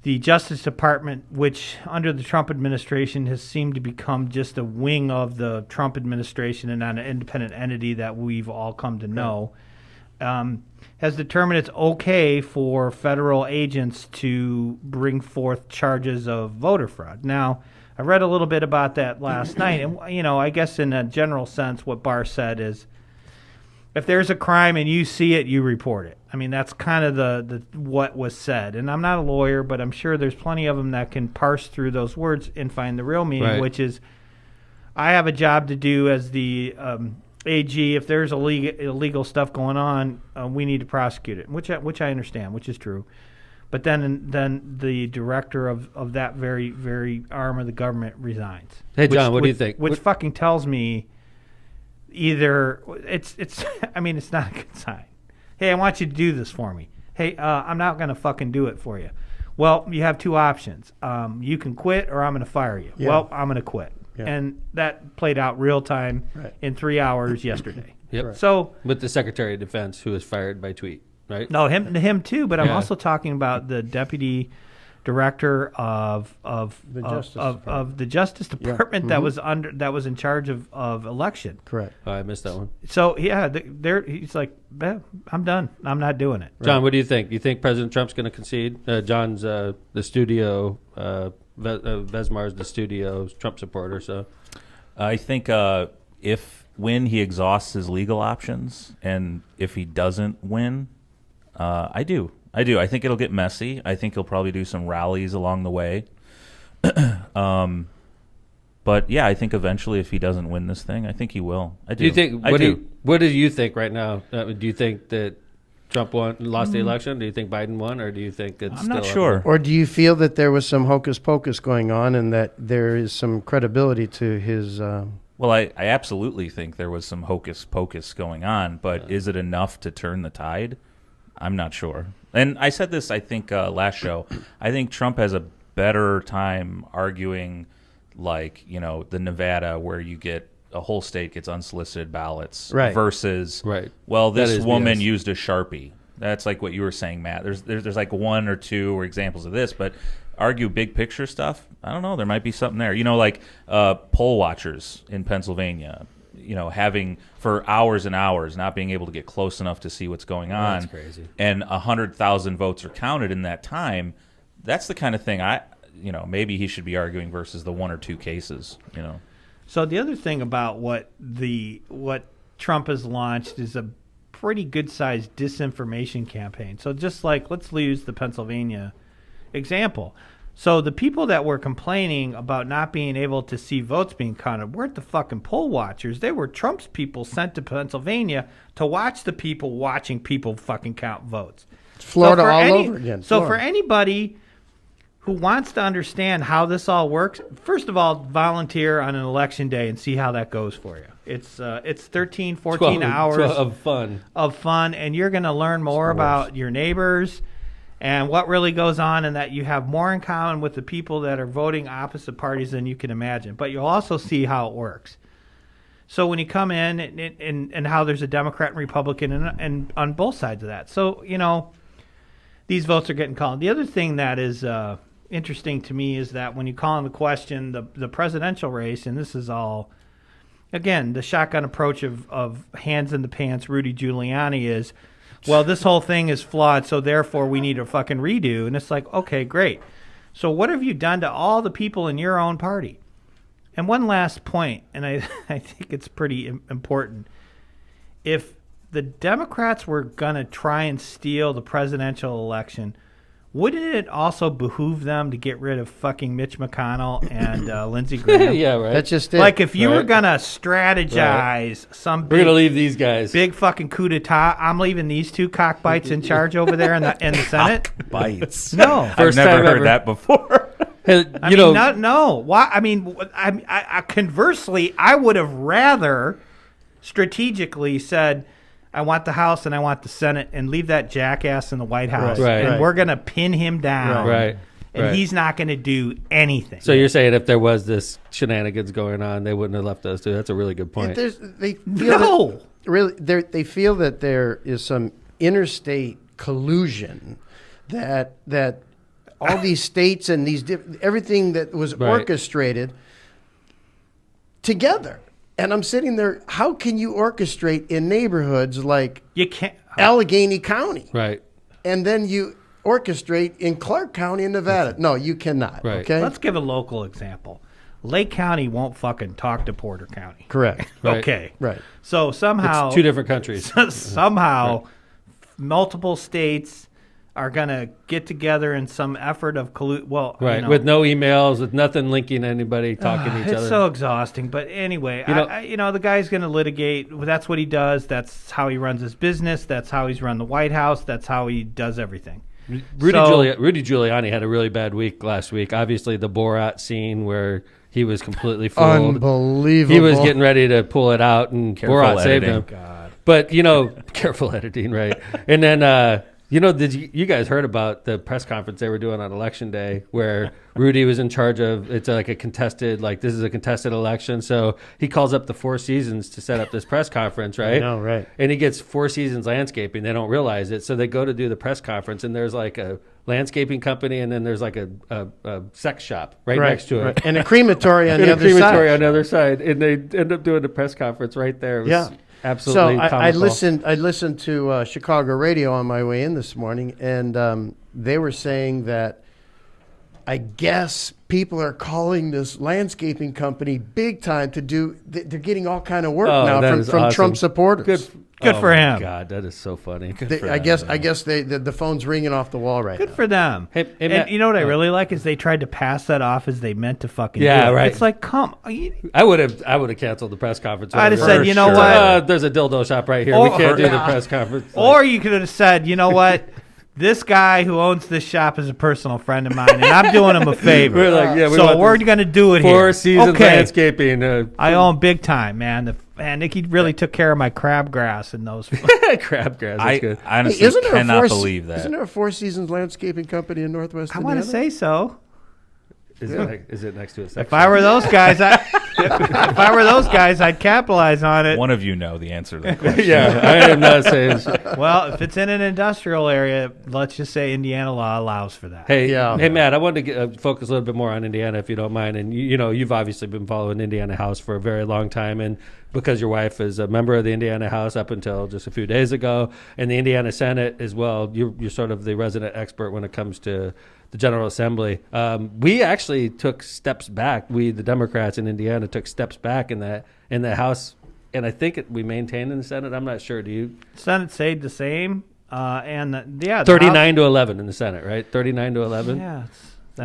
the Justice Department, which under the Trump administration has seemed to become just a wing of the Trump administration and not an independent entity that we've all come to know, has determined it's okay for federal agents to bring forth charges of voter fraud. Now, I read a little bit about that last night, and I guess in a general sense, what Barr said is, if there's a crime and you see it, you report it. I mean, that's kind of the what was said. And I'm not a lawyer, but I'm sure there's plenty of them that can parse through those words and find the real meaning, which is, I have a job to do as the AG. If there's illegal stuff going on, we need to prosecute it, which I understand, which is true. But then the director of that very, very arm of the government resigns. Hey, John, what do you think? Which fucking tells me either it's it's not a good sign. Hey, I want you to do this for me. Hey, I'm not going to fucking do it for you. Well, you have two options. You can quit or I'm going to fire you. Yeah. Well, I'm going to quit. Yeah. And that played out real time in 3 hours yesterday. Yep. Right. So with the Secretary of Defense, who was fired by tweet, right? No, him too. But I'm also talking about the deputy director of the Justice Department that was in charge of election. Correct. Oh, I missed that one. So he's like, I'm done. I'm not doing it. John, what do you think? You think President Trump's going to concede? John's the studio. Vesmar's the studio's Trump supporter. So I think when he exhausts his legal options, and if he doesn't win, I do. I think it'll get messy. I think he'll probably do some rallies along the way. But yeah, I think eventually, if he doesn't win this thing, I think he will. I do. Do you think? What do you think right now? Do you think that Trump lost the election? Do you think Biden won, or do you think it's? I'm not sure. Or do you feel that there was some hocus pocus going on, and that there is some credibility to his? Well, I absolutely think there was some hocus pocus going on, but is it enough to turn the tide? I'm not sure. And I said this, I think, last show. I think Trump has a better time arguing, like, the Nevada where you get a whole state gets unsolicited ballots versus, well, this woman used a Sharpie. That's like what you were saying, Matt. There's like one or two examples of this, but argue big picture stuff, I don't know. There might be something there. Like poll watchers in Pennsylvania, having for hours and hours not being able to get close enough to see what's going on. That's crazy. And 100,000 votes are counted in that time. That's the kind of thing maybe he should be arguing versus the one or two cases. So the other thing about what Trump has launched is a pretty good-sized disinformation campaign. So just like, let's use the Pennsylvania example. So the people that were complaining about not being able to see votes being counted weren't the fucking poll watchers. They were Trump's people sent to Pennsylvania to watch the people watching people fucking count votes. It's Florida over again. So for anybody who wants to understand how this all works, first of all, volunteer on an election day and see how that goes for you. It's 13, 14 hours of fun, and you're going to learn more about your neighbors and what really goes on, and that you have more in common with the people that are voting opposite parties than you can imagine. But you'll also see how it works. So when you come in and how there's a Democrat and Republican and on both sides of that. So, these votes are getting called. The other thing that is interesting to me is that when you call in the question, the presidential race, and this is all, again, the shotgun approach of hands in the pants Rudy Giuliani is, well, this whole thing is flawed, so therefore we need a fucking redo. And it's like, okay, great. So what have you done to all the people in your own party? And one last point, and I think it's pretty important. If the Democrats were going to try and steal the presidential election, wouldn't it also behoove them to get rid of fucking Mitch McConnell and Lindsey Graham? Yeah, right. That's just it. Like if you were going to strategize some we're going to leave these guys. Big fucking coup d'etat, I'm leaving these two cockbites in charge over there in the Senate. Bites. No. I've never heard that before. No. Why? I mean, I conversely, I would have rather strategically said, I want the House and I want the Senate, and leave that jackass in the White House. We're going to pin him down. And he's not going to do anything. So you're saying if there was this shenanigans going on, they wouldn't have left us too. That's a really good point. They feel they feel that there is some interstate collusion that all these states and these everything that was orchestrated together. And I'm sitting there, how can you orchestrate in neighborhoods like You can't. Allegheny County? Right. And then you orchestrate in Clark County in Nevada. No, you cannot. Right. Okay? Let's give a local example. Lake County won't fucking talk to Porter County. Correct. Right. Okay. Right. So somehow, It's two different countries. somehow, multiple states are gonna get together in some effort of Right. you know, With no emails, with nothing linking anybody talking to each it's other. so exhausting. But anyway, the guy's going to litigate. That's what he does. That's how he runs his business. That's how he's run the White House. That's how he does everything. Rudy Giuliani had a really bad week last week. Obviously, the Borat scene where he was completely fooled. Unbelievable. He was getting ready to pull it out, and Careful Borat saved editing. him. God. But, careful editing, right? And then, did you guys heard about the press conference they were doing on Election Day where Rudy was in charge of, it's like a contested, this is a contested election. So he calls up the Four Seasons to set up this press conference, right? I know, right. And he gets Four Seasons Landscaping. They don't realize it. So they go to do the press conference, and there's like a landscaping company, and then there's like a sex shop right next to it. Right. And a crematory on And the a other crematory side. on the other side. And they end up doing the press conference right there. It was Yeah. absolutely So I comical. listened to Chicago radio on my way in this morning, and they were saying that I guess people are calling this landscaping company big time to do. They're getting all kind of work now that from is awesome. Trump supporters. Good for my him. God, that is so funny. I guess the phone's ringing off the wall right Good now. for them. Hey, and Matt- you know what I really like is they tried to pass that off as they meant to fucking Yeah, do it. right. It's like, come. I would have canceled the press conference. I'd have over. said, you know sure. what? There's a dildo shop right here. Or- we can't do the press conference. Or you could have said, you know what? This guy who owns this shop is a personal friend of mine, and I'm doing him a favor. We're like, yeah, we so want we're this going to do it Four here. Seasons Okay. Landscaping. I owe him big time, man. And Nicky really took care of my crabgrass in those. crabgrass. That's I good. honestly Hey, isn't there cannot believe that. Isn't there a Four Seasons landscaping company in Northwest I Indiana? want to say so. Is it next to a sex If I were those guys, I'd capitalize on it. One of you know the answer to that question. Yeah, I am not saying. Well, if it's in an industrial area, let's just say Indiana law allows for that. Hey, Yeah. hey, Matt. I wanted to focus a little bit more on Indiana, if you don't mind. And you've obviously been following Indiana House for a very long time, and because your wife is a member of the Indiana House up until just a few days ago, and the Indiana Senate as well. You're sort of the resident expert when it comes to the General Assembly. We actually took steps back. We, the Democrats in Indiana, took steps back in the House, and I think we maintained in the Senate. I'm not sure. Do you? Senate stayed the same, and the 39 to 11 in the Senate, right? 39 to 11. Yeah,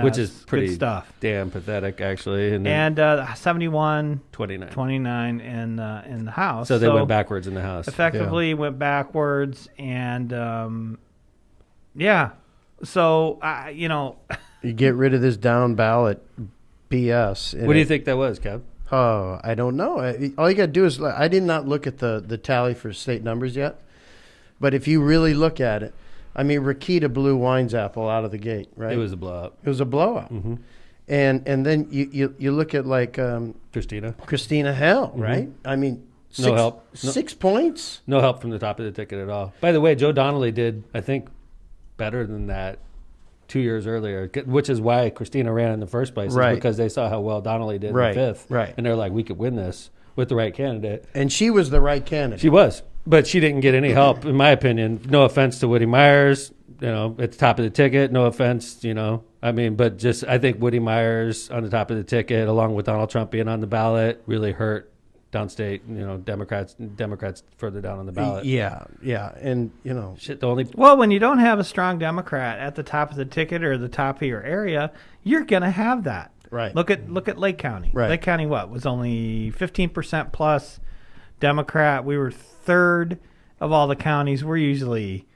Which is that's pretty good stuff. damn pathetic, actually. And, then And 71, 29. 29 in the House. So they went backwards in the House. Effectively went backwards, and yeah. So You get rid of this down ballot BS. What do you think that was, Kev? Oh, I don't know. All you got to do is I did not look at the tally for state numbers yet, but if you really look at it, I mean, Rakita blew Wine's Apple out of the gate, right? It was a blowout. It was a blowout. Mm-hmm. And then you look at like Christina Hell, right? I mean, No help. No. 6 points. No help from the top of the ticket at all. By the way, Joe Donnelly did, I think, better than that 2 years earlier, which is why Christina ran in the first place, is Right. because they saw how well Donnelly did Right, in the fifth. right. And they're like, we could win this with the right candidate. And she was the right candidate. She was, but she didn't get any help, in my opinion. No offense to Woody Myers, at the top of the ticket. No offense, but just I think Woody Myers on the top of the ticket, along with Donald Trump being on the ballot, really hurt downstate. Democrats further down on the ballot. Yeah, and Shit, the only well, when you don't have a strong Democrat at the top of the ticket or the top of your area, you're gonna have that. Right. Look at Lake County. Right. Lake County was only 15% plus Democrat. We were third of all the counties. We're usually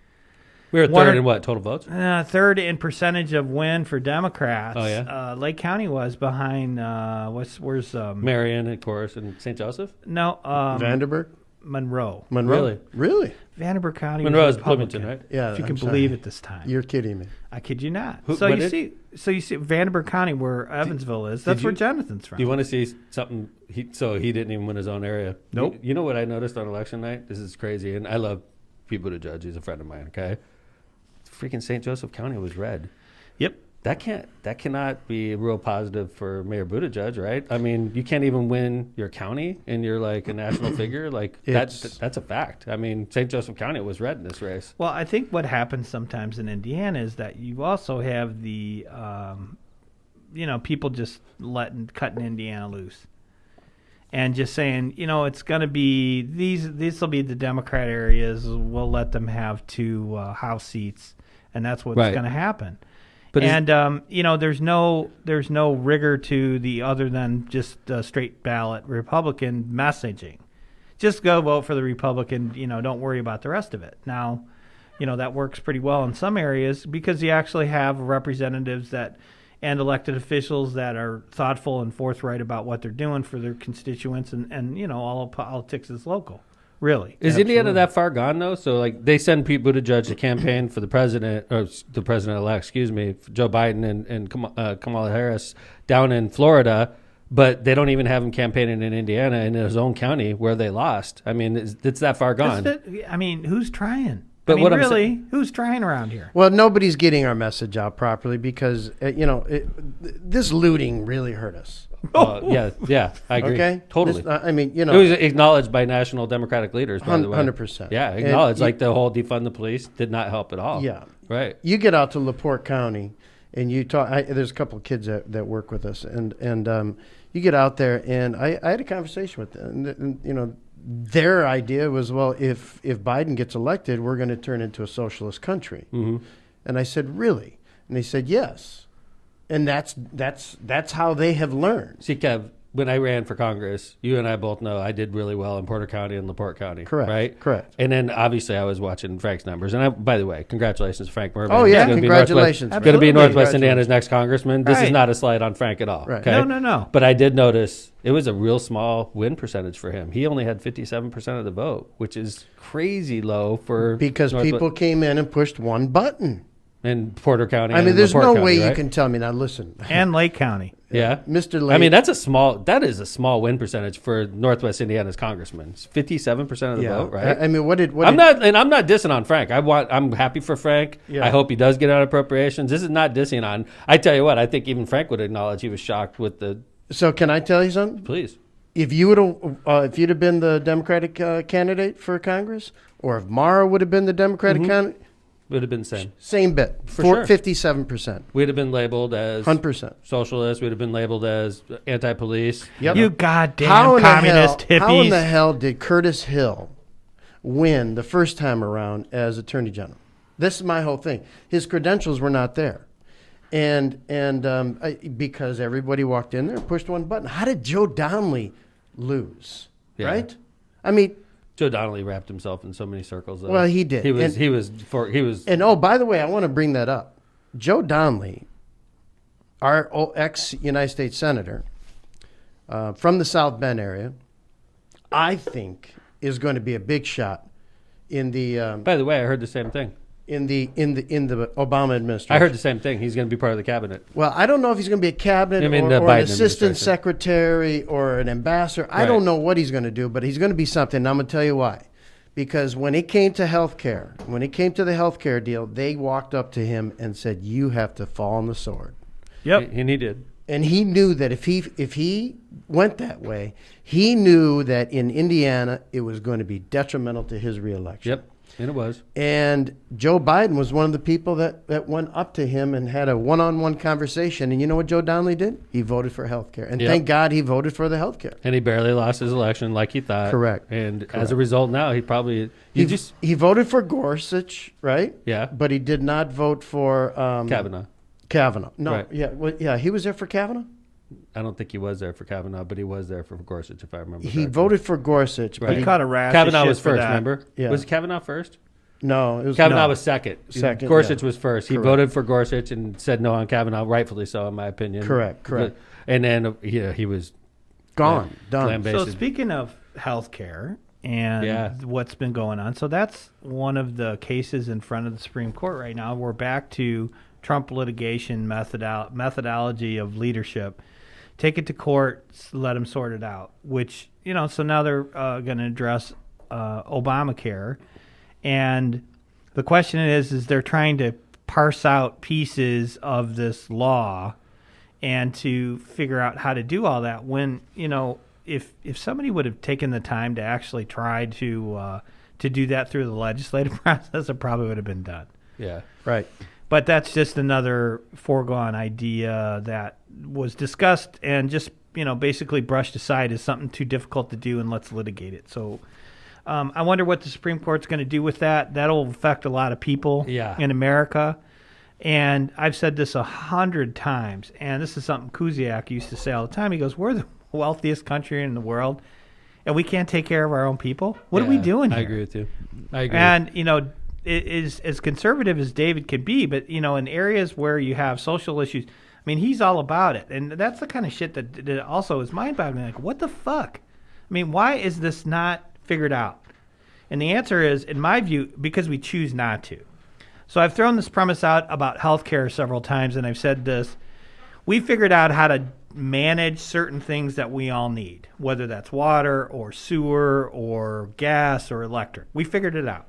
we were One third or- in what total votes? third in percentage of win for Democrats. Oh, yeah? Lake County was behind. Where's Marion, of course, and St. Joseph. no Vanderburg, Monroe. Monroe, really? Vanderburg County. Monroe was is Bloomington, Republican. right? Yeah, If you I'm can sorry. believe it this time. You're kidding me. I kid you not. Who- So what you did- see Vanderburg County, where Evansville is. That's did where you- Jonathan's from. Do you want to see something? So he didn't even win his own area. Nope. You know what I noticed on election night? This is crazy, and I love people to judge. He's a friend of mine. Okay. Freaking St. Joseph County was red. Yep. That cannot be real positive for Mayor Buttigieg, right? I mean, you can't even win your county, and you're like a national figure. Like that's a fact. I mean, St. Joseph County was red in this race. Well, I think what happens sometimes in Indiana is that you also have the, people just cutting Indiana loose, and just saying, it's going to be these will be the Democrat areas. We'll let them have 2 House seats, and that's what's going to happen. But there's no rigor to the other than just straight ballot Republican messaging. Just go vote for the Republican. Don't worry about the rest of it. Now, that works pretty well in some areas because you actually have representatives and elected officials that are thoughtful and forthright about what they're doing for their constituents, and all of politics is local. Really? Is Indiana that far gone, though? So, like, they send Pete Buttigieg to campaign for the president, or the president-elect, Joe Biden and Kamala Harris down in Florida, but they don't even have him campaigning in Indiana in his own county where they lost. I mean, it's that far gone. Who's trying? But who's trying around here? Well, nobody's getting our message out properly because, this looting really hurt us. Yeah, I agree. Okay? Totally. It was acknowledged by national Democratic leaders, by the way. 100%. Yeah, acknowledged. Like the whole defund the police did not help at all. Yeah. Right. You get out to LaPorte County and you talk, there's a couple of kids that work with us, and you get out there, and I had a conversation with them, and their idea was, well, if Biden gets elected, we're going to turn into a socialist country. Mm-hmm. And I said, really? And they said, yes. And that's how they have learned. See, Kev, when I ran for Congress, you and I both know I did really well in Porter County and LaPorte County. Correct. Right? Correct. And then obviously I was watching Frank's numbers. And by the way, congratulations to Frank Mervyn. Oh, yeah, congratulations. Going to be Northwest Indiana's next congressman. This is not a slight on Frank at all. Right. Okay? No. But I did notice it was a real small win percentage for him. He only had 57% of the vote, which is crazy low for because people came in and pushed one button. In Porter County. There's no way you can tell me. Now, listen. And Lake County. Yeah. Mr. Lake. that is a small win percentage for Northwest Indiana's congressman. It's 57% of the vote, right? I'm not dissing on Frank. I'm happy for Frank. Yeah. I hope he does get out appropriations. This is not dissing on. I tell you what, I think even Frank would acknowledge he was shocked with the. So can I tell you something? Please. If you'd have been the Democratic candidate for Congress, or if Mara would have been the Democratic candidate. Would have been the same. Same bit. For sure. 57%. We'd have been labeled as 100%. Socialists. We'd have been labeled as anti-police. Yep. You goddamn communist hippies. How in the hell did Curtis Hill win the first time around as Attorney General? This is my whole thing. His credentials were not there. And because everybody walked in there and pushed one button. How did Joe Donnelly lose? Yeah. Right? Joe Donnelly wrapped himself in so many circles. Though. Well, he did. He was. And oh, by the way, I want to bring that up. Joe Donnelly, our ex-United States Senator from the South Bend area, I think is going to be a big shot in the. By the way, I heard the same thing. In the Obama administration. I heard the same thing. He's going to be part of the cabinet. Well, I don't know if he's going to be a cabinet or an assistant secretary or an ambassador. Right. I don't know what he's going to do, but he's going to be something. And I'm going to tell you why. Because when it came to healthcare, when it came to the healthcare deal, they walked up to him and said, "You have to fall on the sword." Yep, and he did. And he knew that if he went that way, he knew that in Indiana it was going to be detrimental to his reelection. Yep. And it was. And Joe Biden was one of the people that went up to him and had a one-on-one conversation. And you know what Joe Donnelly did? He voted for health care. And thank God he voted for the health care. And he barely lost his election like he thought. Correct. And as a result now, he probably... He voted for Gorsuch, right? Yeah. But he did not vote for... Kavanaugh. No. Right. Yeah, he was there for Kavanaugh? I don't think he was there for Kavanaugh, but he was there for Gorsuch, if I remember correctly. He voted for Gorsuch. But he caught a rash. Kavanaugh was first, remember? Yeah. Was Kavanaugh first? No. Kavanaugh was second. Gorsuch was first. He Correct. voted for Gorsuch and said no on Kavanaugh, rightfully so, in my opinion. Correct. And then he was... Gone. Done. So speaking of health care and what's been going on, so that's one of the cases in front of the Supreme Court right now. We're back to Trump litigation methodology of leadership. Take it to court, let them sort it out, which, so now they're going to address Obamacare. And the question is they're trying to parse out pieces of this law and to figure out how to do all that when, if somebody would have taken the time to actually try to do that through the legislative process, it probably would have been done. Yeah. Right. But that's just another foregone idea that was discussed and just, basically brushed aside as something too difficult to do, and let's litigate it. So I wonder what the Supreme Court's going to do with that. That'll affect a lot of people in America. And I've said this 100 times, and this is something Kuziak used to say all the time. He goes, we're the wealthiest country in the world, and we can't take care of our own people? What are we doing here? I agree with you. I agree. And, it is as conservative as David can be, but, in areas where you have social issues, I mean, he's all about it. And that's the kind of shit that also is mind-boggling. Like, what the fuck? I mean, why is this not figured out? And the answer is, in my view, because we choose not to. So I've thrown this premise out about healthcare several times, and I've said this. We figured out how to manage certain things that we all need, whether that's water or sewer or gas or electric. We figured it out.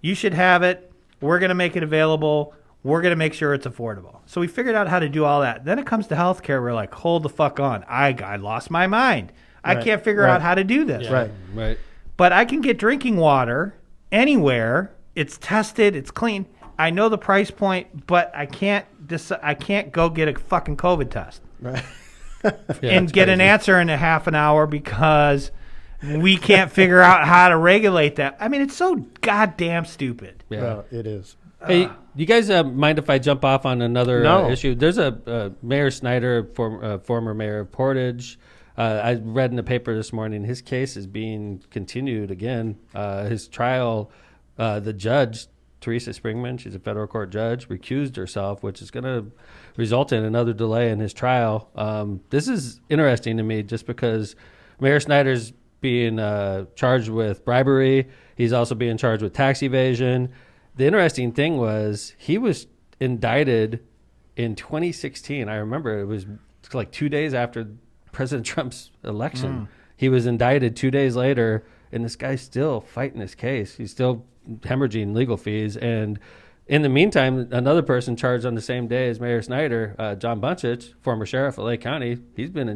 You should have it. We're going to make it available. We're going to make sure it's affordable. So we figured out how to do all that. Then it comes to healthcare. We're like, hold the fuck on. I lost my mind. I can't figure out how to do this. Yeah. Right. But I can get drinking water anywhere. It's tested. It's clean. I know the price point, but I can't go get a fucking COVID test. Right. And get an answer in a half an hour because we can't figure out how to regulate that. I mean, it's so goddamn stupid. Yeah. Well, it is. Hey, you guys mind if I jump off on another issue? There's a Mayor Snyder, former mayor of Portage. I read in the paper this morning his case is being continued again. His trial, the judge, Teresa Springman, she's a federal court judge, recused herself, which is going to result in another delay in his trial. This is interesting to me just because Mayor Snyder's being charged with bribery. He's also being charged with tax evasion. The interesting thing was he was indicted in 2016. I remember it was like 2 days after President Trump's election. He was indicted 2 days later, and this guy's still fighting his case. He's still hemorrhaging legal fees. And in the meantime, another person charged on the same day as Mayor Snyder, John Bunchich, former sheriff of Lake County, he's been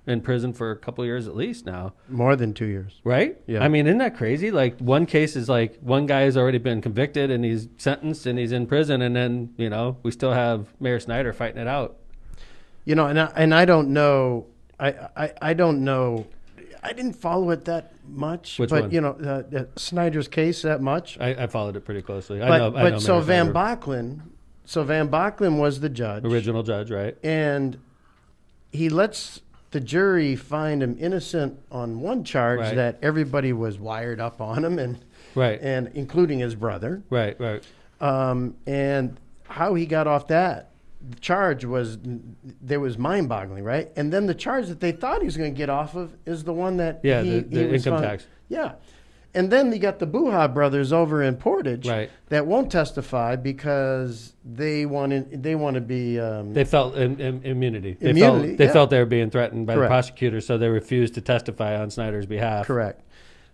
in prison for a couple of years at least now. More than 2 years. Right? Yeah. I mean, isn't that crazy? Like, one case is like one guy has already been convicted and he's sentenced and he's in prison, and then, we still have Mayor Snyder fighting it out. And I don't know. I don't know. I didn't follow it that much. Which but one? Snyder's case that much. I followed it pretty closely. But, I know so Mayor Van Snyder. Bachlen was the judge, Original judge, right? and he lets the jury find him innocent on one charge Right. that everybody was wired up on him, and including his brother. Right. And how he got off that charge was mind-boggling, right? And then the charge that they thought he was going to get off of is the one that Yeah, he the was income found- tax. Yeah. And then you got the Buha brothers over in Portage that won't testify because they want to be. They felt immunity. Immunity, They felt they were being threatened by Correct. the prosecutor, so they refused to testify on Snyder's behalf. Correct.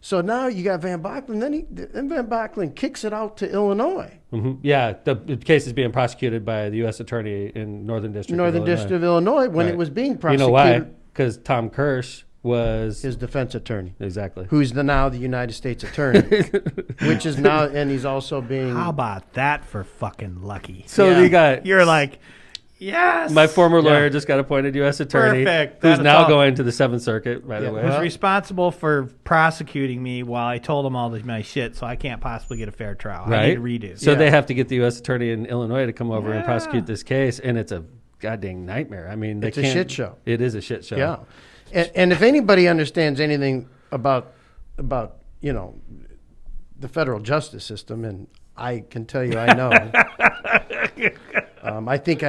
So now you got Van Bachlen. Then Van Bachlen kicks it out to Illinois. Mm-hmm. Yeah, the case is being prosecuted by the U.S. Attorney in Northern District of Illinois when Right. it was being prosecuted. You know why? Because Tom Kirsch was his defense attorney. Exactly. Who's now the United States Attorney, which is now, and he's also being. How about that for fucking lucky? So you got. You're like, yes. My former lawyer just got appointed U.S. Attorney. Perfect. Who's That's now all. going to the Seventh Circuit, by the way. was responsible for prosecuting me while I told him all my shit, so I can't possibly get a fair trial. I need a redo. So they have to get the U.S. Attorney in Illinois to come over and prosecute this case, and it's a goddamn nightmare. I mean, It's a shit show. It is a shit show. Yeah. And if anybody understands anything about the federal justice system, and I can tell you I know, I think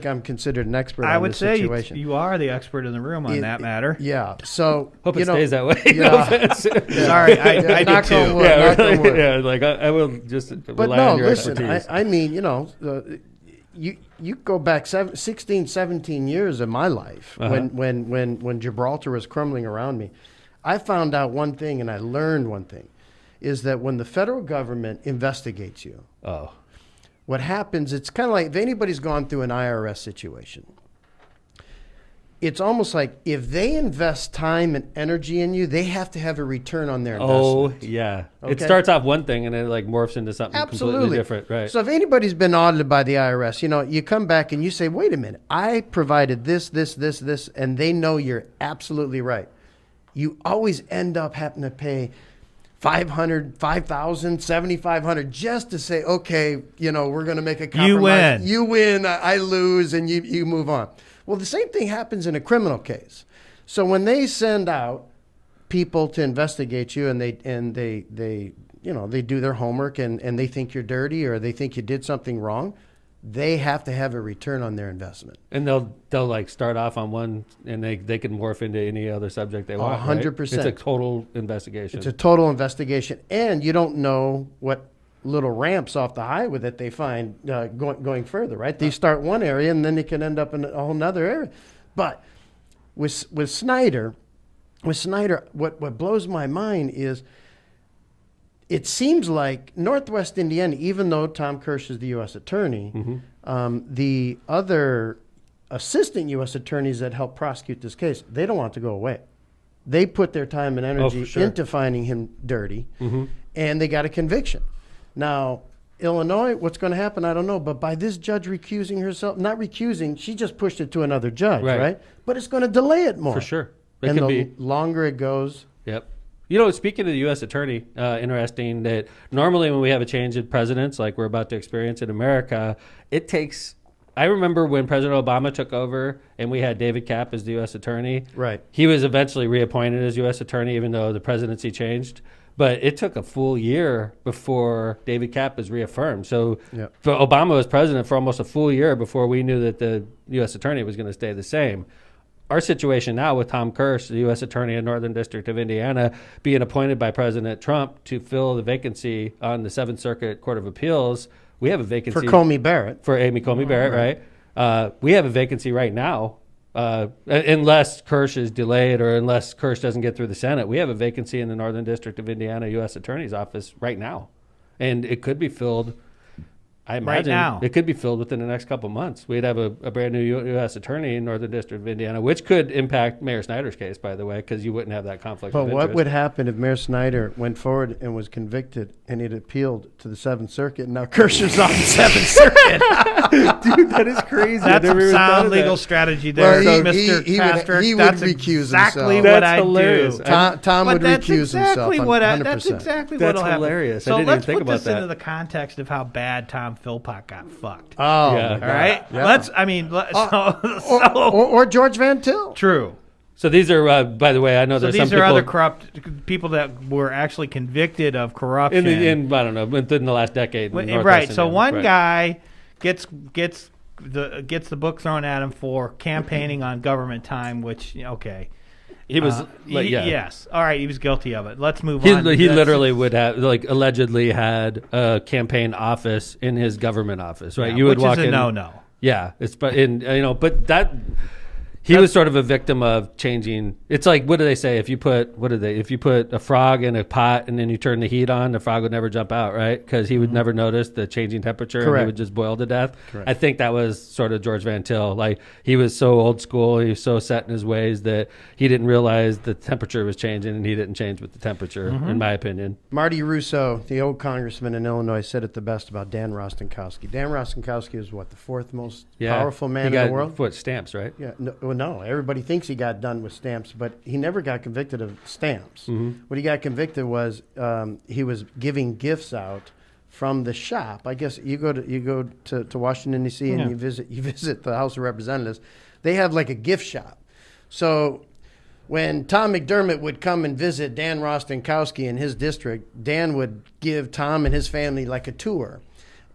I'm considered an expert on this situation. You are the expert in the room on that matter. Yeah. So Hope it stays that way. Yeah. No offense. Sorry, I do knock too. on wood, Yeah, knock on really, wood. yeah, like I will just But rely no, on your listen, expertise. I mean, you go back 16, 17 years of my life when Gibraltar was crumbling around me. I found out one thing, and I learned one thing, is that when the federal government investigates you, what happens, it's kind of like if anybody's gone through an IRS situation, it's almost like if they invest time and energy in you, they have to have a return on their investment. Oh, yeah. Okay. It starts off one thing and then it like morphs into something completely different. Right. So if anybody's been audited by the IRS, you come back and you say, wait a minute, I provided this, and they know you're absolutely right. You always end up having to pay $500, $5,000, $7,500 just to say, okay, we're going to make a compromise. You win, I lose, and you move on. Well, the same thing happens in a criminal case. So when they send out people to investigate you and they do their homework and they think you're dirty or they think you did something wrong, they have to have a return on their investment. And they'll like start off on one and they can morph into any other subject they want. 100%. Right? It's a total investigation. It's a total investigation. And you don't know what little ramps off the highway that they find going further, right? They start one area and then they can end up in a whole nother area. But with Snyder, what blows my mind is it seems like Northwest Indiana, even though Tom Kirsch is the U.S. attorney, the other assistant U.S. attorneys that help prosecute this case, they don't want it to go away. They put their time and energy into finding him dirty, and they got a conviction. Now, Illinois, what's going to happen, I don't know. But by this judge recusing herself, not recusing, she just pushed it to another judge, right? But it's going to delay it more. For sure. And the longer it goes. Yep. Speaking of the U.S. attorney, interesting that normally when we have a change in presidents, like we're about to experience in America, it takes... I remember when President Obama took over and we had David Kapp as the U.S. attorney. Right. He was eventually reappointed as U.S. attorney even though the presidency changed. But it took a full year before David Kapp was reaffirmed. So Obama was president for almost a full year before we knew that the U.S. attorney was going to stay the same. Our situation now with Tom Kirsch, the U.S. attorney in Northern District of Indiana, being appointed by President Trump to fill the vacancy on the Seventh Circuit Court of Appeals, we have a vacancy. For Comey Barrett. For Amy Comey Barrett, right? We have a vacancy right now. Unless Kirsch is delayed or unless Kirsch doesn't get through the Senate, we have a vacancy in the Northern District of Indiana U.S. Attorney's Office right now. And it could be filled, I imagine, right now. It could be filled within the next couple of months. We'd have a brand new U.S. Attorney in Northern District of Indiana, which could impact Mayor Snyder's case, by the way, because you wouldn't have that conflict of interest. But what would happen if Mayor Snyder went forward and was convicted and it appealed to the Seventh Circuit and now Kirsch is on the Seventh Circuit? Dude, that is crazy. That's a sound legal strategy there, Mr. Pastrick. He would that's recuse exactly himself. what I do. Tom would recuse himself. That's exactly what will happen. Hilarious. So I didn't let's even think put about this that. into the context of how bad Tom Philpott got fucked. Oh, yeah. All right? Yeah. Or George Van Til. True. So these are, by the way, I know there's some people. These are other corrupt people that were actually convicted of corruption. I don't know, within the last decade. Right. So one guy gets the book thrown at him for campaigning on government time, which, okay. He was, yes. All right, he was guilty of it. Let's move on. He literally would have, allegedly had a campaign office in his government office, right? Yeah, you would walk is a in. no. Yeah, but that. He was sort of a victim of changing. It's like, what do they say? If you put a frog in a pot and then you turn the heat on, the frog would never jump out, right? Because he would never notice the changing temperature. Correct. And he would just boil to death. Correct. I think that was sort of George Van Til. Like, he was so old school, he was so set in his ways that he didn't realize the temperature was changing, and he didn't change with the temperature, in my opinion. Marty Russo, the old congressman in Illinois, said it the best about Dan Rostenkowski. Dan Rostenkowski was the fourth most powerful man in the world? What, stamps, right? Yeah. No, everybody thinks he got done with stamps, but he never got convicted of stamps. What he got convicted was he was giving gifts out from the shop. I guess you go to Washington D.C. and you visit the House of Representatives. They have like a gift shop. So when Tom McDermott would come and visit Dan Rostenkowski in his district, Dan would give Tom and his family like a tour.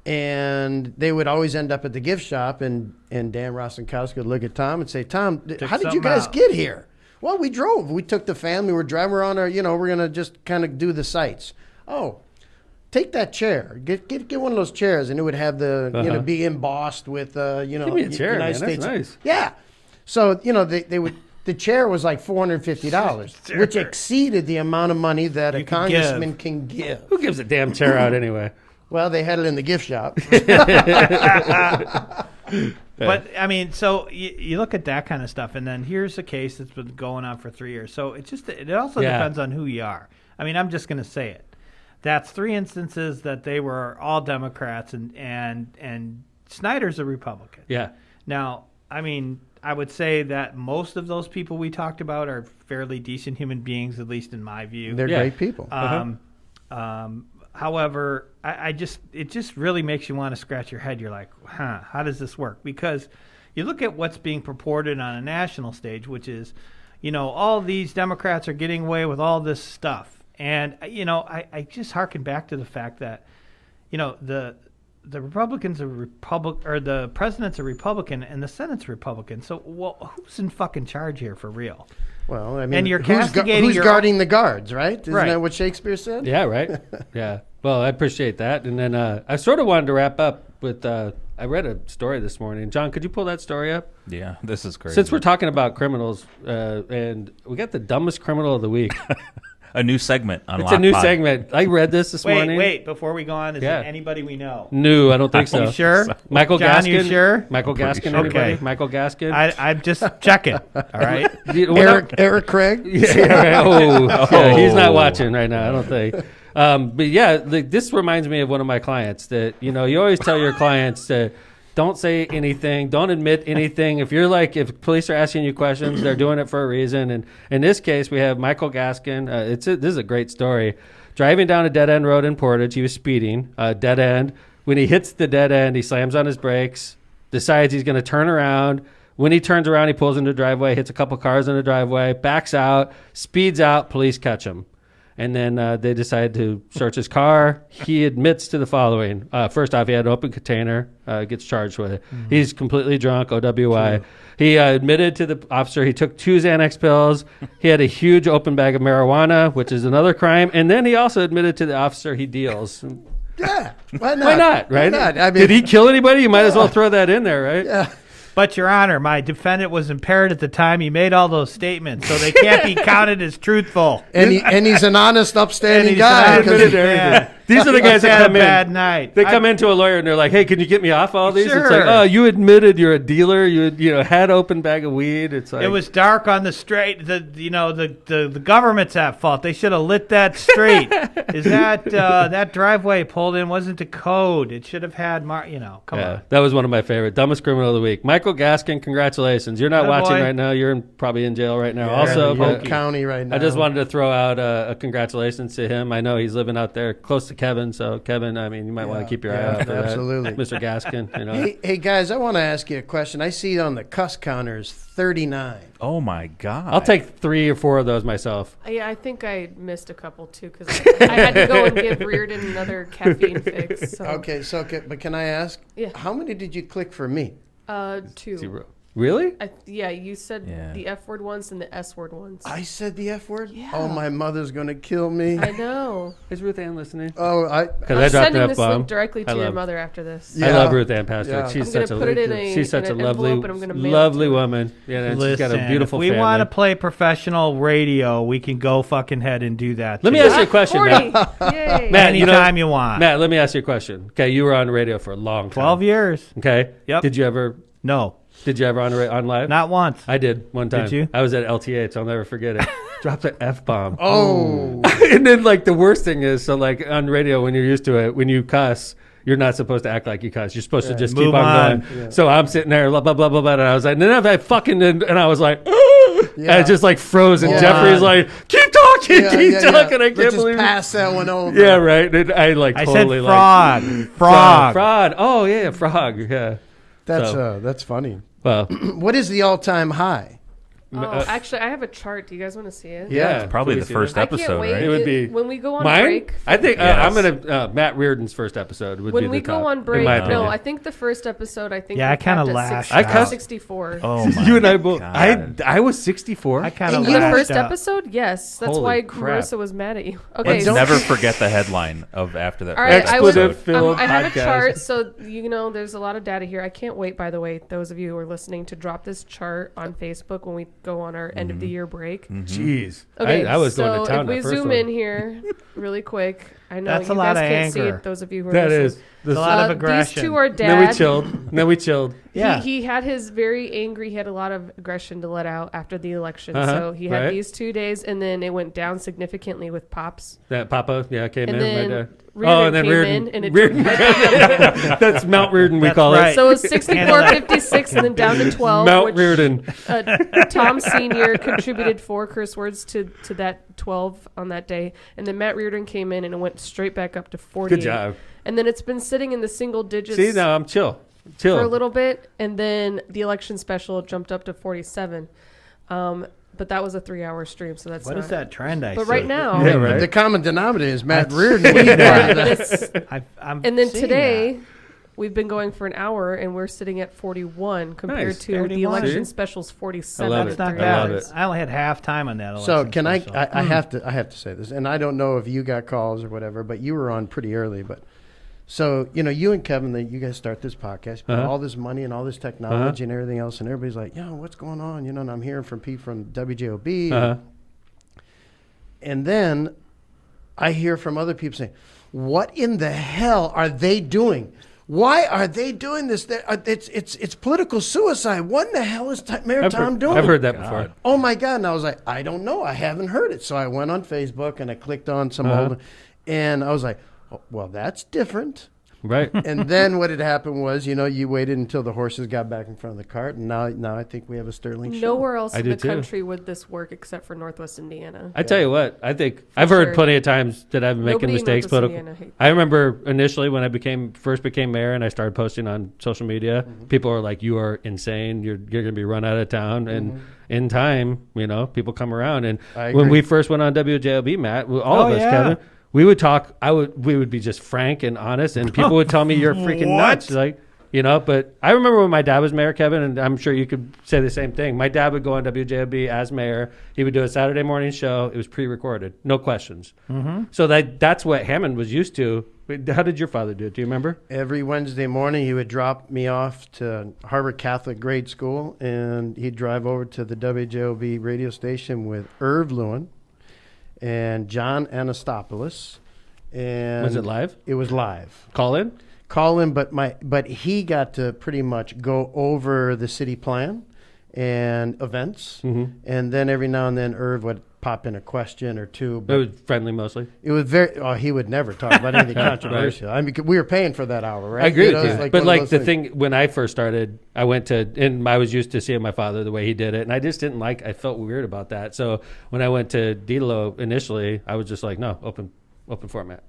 And they would always end up at the gift shop, and Dan Rostenkowski would look at Tom and say, Tom, how did you guys get here? Well, we drove. We took the family. We're driving around we're going to just kind of do the sights. Oh, take that chair. Get one of those chairs, and it would have the, be embossed with, Give me a chair, United man. States. That's nice. Yeah. So, they would. The chair was like $450, which exceeded the amount of money that a congressman can give. Who gives a damn chair out anyway? Well, they had it in the gift shop. But I mean, so you look at that kind of stuff, and then here's a case that's been going on for 3 years. So it also depends on who you are. I mean, I'm just going to say it. That's 3 instances that they were all Democrats, and Snyder's a Republican. Yeah. Now, I mean, I would say that most of those people we talked about are fairly decent human beings, at least in my view. They're great people. However, it just really makes you want to scratch your head. You're like, how does this work? Because you look at what's being purported on a national stage, which is, all these Democrats are getting away with all this stuff. And, I just harken back to the fact that, the Republicans are or the president's a Republican and the Senate's Republican. So, who's in fucking charge here for real? Well, I mean, And you're castigating who's guarding the guards, right? Isn't Right. that what Shakespeare said? Yeah, right. Yeah. Well, I appreciate that. And then I sort of wanted to wrap up with I read a story this morning. John, could you pull that story up? Yeah, this is crazy. Since we're talking about criminals, and we got the dumbest criminal of the week. A new segment on It's LOC a new Pod. segment. I read this morning. Wait, before we go on, is Yeah. it anybody we know? No, I don't think so. You sure? Michael John, Gaskin. you sure? Michael pretty Gaskin, sure. anybody? Okay. Michael Gaskin. I'm just checking. All right. Eric Craig? Yeah, right. Yeah, he's not watching right now, I don't think. But yeah, this reminds me of one of my clients that, you always tell your clients to don't say anything, don't admit anything. If if police are asking you questions, they're doing it for a reason. And in this case, we have Michael Gaskin. This is a great story. Driving down a dead-end road in Portage, he was speeding, dead end. When he hits the dead end, he slams on his brakes, decides he's going to turn around. When he turns around, he pulls into the driveway, hits a couple cars in the driveway, backs out, speeds out, police catch him. And then they decide to search his car. He admits to the following. First off, he had an open container, gets charged with it. Mm-hmm. He's completely drunk, OWI. True. He admitted to the officer he took 2 Xanax pills. He had a huge open bag of marijuana, which is another crime. And then he also admitted to the officer he deals. Yeah. Why not? Why not, right? Why not? I mean, did he kill anybody? You might as well throw that in there, right? Yeah. But, Your Honor, my defendant was impaired at the time he made all those statements, so they can't be counted as truthful. And he's an honest, upstanding he's guy. not 'cause admitted he- to everything. These are the guys that Had a come in. bad night. They come into a lawyer and they're like, "Hey, can you get me off all these?" It's like, Sure. "Oh, you admitted you're a dealer. You had open bag of weed." It's like It was dark on the street. The government's at fault. They should have lit that street. Is that driveway pulled in wasn't to code? It should have had come on. That was one of my favorite. Dumbest criminal of the week. Michael Gaskin, congratulations. You're not Attaboy. watching right now. You're probably in jail right now. Yeah, also, in Polk but County right now. I just wanted to throw out a congratulations to him. I know he's living out there close to Kevin. So Kevin, I mean, you might want to keep your eye out for absolutely. that. Mr. Gaskin, Hey, guys, I want to ask you a question. I see on the cuss counters 39. Oh my God! I'll take 3 or 4 of those myself. Yeah, I think I missed a couple too because I had to go and give Reardon another caffeine fix. So. Okay, but can I ask? Yeah. How many did you click for me? 2. 0. Really? You said the F word once and the S word once. I said the F word? Yeah. Oh, my mother's going to kill me. I know. Is Ruth Ann listening? Oh, Because I'm I dropped sending an this F-bomb. link directly to your mother after this. I love Ruth Ann Pastrick. Yeah. She's I'm such gonna put it in a she's such a in an lovely, envelope and I'm gonna mail it lovely to her. woman. Yeah, and she's got a Listen, beautiful if we family. want to play professional radio, we can go fucking head and do that. Let me too. ask you a question, 40. Matt. Yay. Matt, Anytime you want. Matt, let me ask you a question. Okay, you were on the radio for a long time. 12 years. Okay. Yep. Did you ever on live? Not once. I did one time. Did you? I was at LTH. I'll never forget it. Dropped an F-bomb. Oh. And then, the worst thing is, so, on radio, when you're used to it, when you cuss, you're not supposed to act like you cuss. You're supposed to just keep Move on on. going. Yeah. So I'm sitting there, blah, blah, blah, blah, blah, and I was like, and then I fucking, and I was like, Yeah. and I just, froze, and Yeah. Jeffrey's like, keep talking, keep talking. I Let's can't just believe it. pass that one over. Yeah, right. And I, I totally, said fraud. Frog. fraud. Oh, yeah, frog. Yeah. That's funny. Well, What is the all-time high? Oh, actually, I have a chart. Do you guys want to see it? yeah. Probably Can we the see first that? I can't episode, wait. right? It would be when we go on Mine? break. I think Yes. I'm gonna Matt Reardon's first episode would be When the we top, go on in break, my no, opinion. I think the first episode. I think Yeah, we I kinda capped at lashed 60 out. 64. Oh my you and I both. God. I was 64. I kind of And you- The lashed first out. episode, yes. That's Holy why crap. Marissa was mad at you. Okay, Let's don't- never forget the headline of after that. all right. first I was. Expletive filled I have a podcast. chart, so there's a lot of data here. I can't wait. By the way, those of you who are listening, to drop this chart on Facebook when we go on our end of the year break. Jeez. Okay, I was so going to town if we that first zoom one. in here really quick, I know That's you a lot guys of can't see anger. it. Those of you who are That listening. is. It's a lot of aggression. These two are dad. Then we chilled. Yeah. He had his very angry. He had a lot of aggression to let out after the election. Uh-huh, So he had right. these 2 days, and then it went down significantly with Pops. That Papa, came And in. then my dad. Reardon and then came Reardon. in, and it Reardon. That's Mount Reardon, we That's call right. it. So it was 64-56, and then down to 12. Mount which, Reardon. Tom Sr. contributed 4 curse words to that 12 on that day. And then Matt Reardon came in, and it went straight back up to 48. Good job. And then it's been sitting in the single digits See, now I'm chill. for a little bit. And then the election special jumped up to 47. But that was a 3-hour stream, so that's What not... is that trend I see? But right now... Yeah, right. The common denominator is Matt That's- Reardon. Yeah, but it's- I'm and then seeing today, that. we've been going for an hour, and we're sitting at 41 compared Nice. to the 41. election See? special's 47. I love That's it. not I bad. love it. I only had half time on that. So election can I? special. I have to say this, and I don't know if you got calls or whatever, but you were on pretty early. But so you and Kevin, you guys start this podcast, put all this money and all this technology and everything else, and everybody's like, what's going on? And I'm hearing from people from WJOB, and then I hear from other people saying, "What in the hell are they doing? Why are they doing this? It's political suicide. What in the hell is Mayor Tom doing?" I've heard that before. Oh my God. And I was like, I don't know. I haven't heard it. So I went on Facebook and I clicked on some old, and I was like, oh, well, that's different. Right. And then what had happened was, you waited until the horses got back in front of the cart, and now I think we have a sterling show. Nowhere else I in do the too. country would this work except for Northwest Indiana. I tell you what, I think I've heard sure. plenty of times that I've been making Nobody in mistakes. Northwest Political. Indiana hates I remember initially when I first became mayor and I started posting on social media, people were like, "You are insane. You're going to be run out of town." And in time, people come around. And I when agree. we first went on WJLB, Matt, all of us, yeah. Kevin, we would talk. We would be just frank and honest, and people would tell me you're freaking nuts, like. But I remember when my dad was mayor, Kevin, and I'm sure you could say the same thing. My dad would go on WJB as mayor. He would do a Saturday morning show. It was pre-recorded, no questions. So that's what Hammond was used to. How did your father do it? Do you remember? Every Wednesday morning, he would drop me off to Harvard Catholic grade school, and he'd drive over to the WJOB radio station with Irv Lewin and John Anastopoulos. And Was it live? It was live. Call in? Call him, but he got to pretty much go over the city plan and events, and then every now and then Irv would pop in a question or two. It But was friendly mostly. it was very. Oh, he would never talk about anything controversial. I mean, we were paying for that hour, right? I agree with it's you. like But one of like those the things. thing, when I first started, I went to, and I was used to seeing my father the way he did it, and I just didn't like, I felt weird about that. So when I went to Dilo initially, I was just like, no, open format.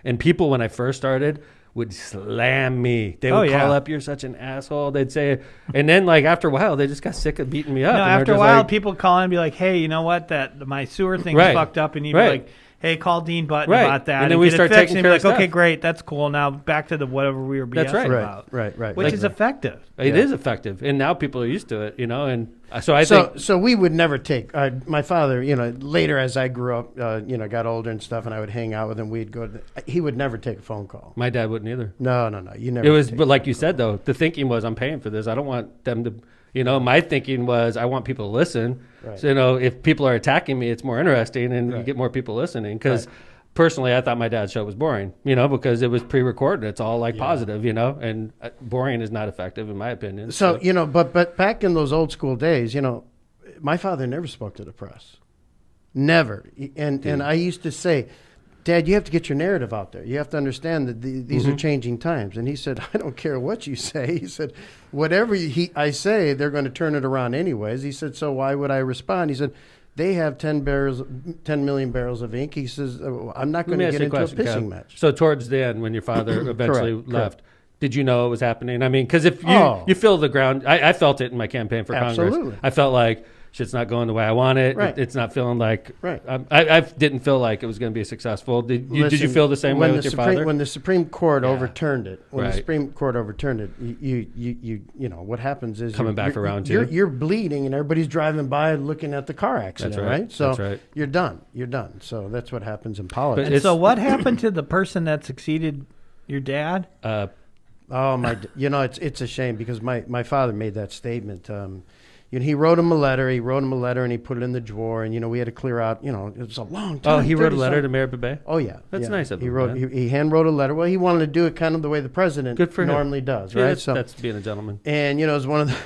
And people, when I first started, would slam me. They would call up, "You're such an asshole." They'd say, and then after a while, they just got sick of beating me up. No, and they're after a just while, like, people call in and be like, "Hey, you know what? That my sewer thing's Right. fucked up," and you'd Right. be like, "Hey, call Dean Button Right. about that." And then we get it start fixed, taking and care be of like, "Okay, stuff. great, that's cool. Now back to the whatever we were BSing That's right. about." Right. Which is effective. It is effective, and now people are used to it, and so I think So we would never take my father. Later as I grew up, got older and stuff, and I would hang out with him. We'd go. He would never take a phone call. my dad wouldn't either. No. You never. It was, take but like you said, though, the thinking was, I'm paying for this. I don't want them to, my thinking was, I want people to listen. Right. So, if people are attacking me, it's more interesting and you Right. get more people listening. Because personally, I thought my dad's show was boring, because it was pre-recorded. It's all positive, and boring is not effective in my opinion. So but back in those old school days, my father never spoke to the press, never. And I used to say, "Dad, you have to get your narrative out there. You have to understand that these are changing times." And he said, "I don't care what you say." He said, "Whatever I say, they're going to turn it around anyways." He said, "So why would I respond?" He said, "They have 10 million barrels of ink." He says, "I'm not going to get into a pissing match." So towards the end, when your father eventually Correct. left, did you know it was happening? I mean, because if you feel the ground, I felt it in my campaign for Congress. Absolutely. I felt like shit's not going the way I want it. Right. It's not feeling like Right. I didn't feel like it was going to be successful. Did you feel the same way with your father? When the Supreme Court overturned it, Right. the Supreme Court overturned it, you what happens is Coming back around to it. you're bleeding and everybody's driving by looking at the car accident, That's right. So That's right. you're done. So that's what happens in politics. And so what happened to the person that succeeded your dad? Oh my! It's a shame because my father made that statement. he wrote him a letter. And he put it in the drawer. And we had to clear out. It was a long time. Oh, he wrote a letter to Mayor Bebe? Oh yeah, that's nice of him. He wrote. He hand wrote a letter. Well, he wanted to do it kind of the way the president normally does, right? That's being a gentleman. And it was one of the.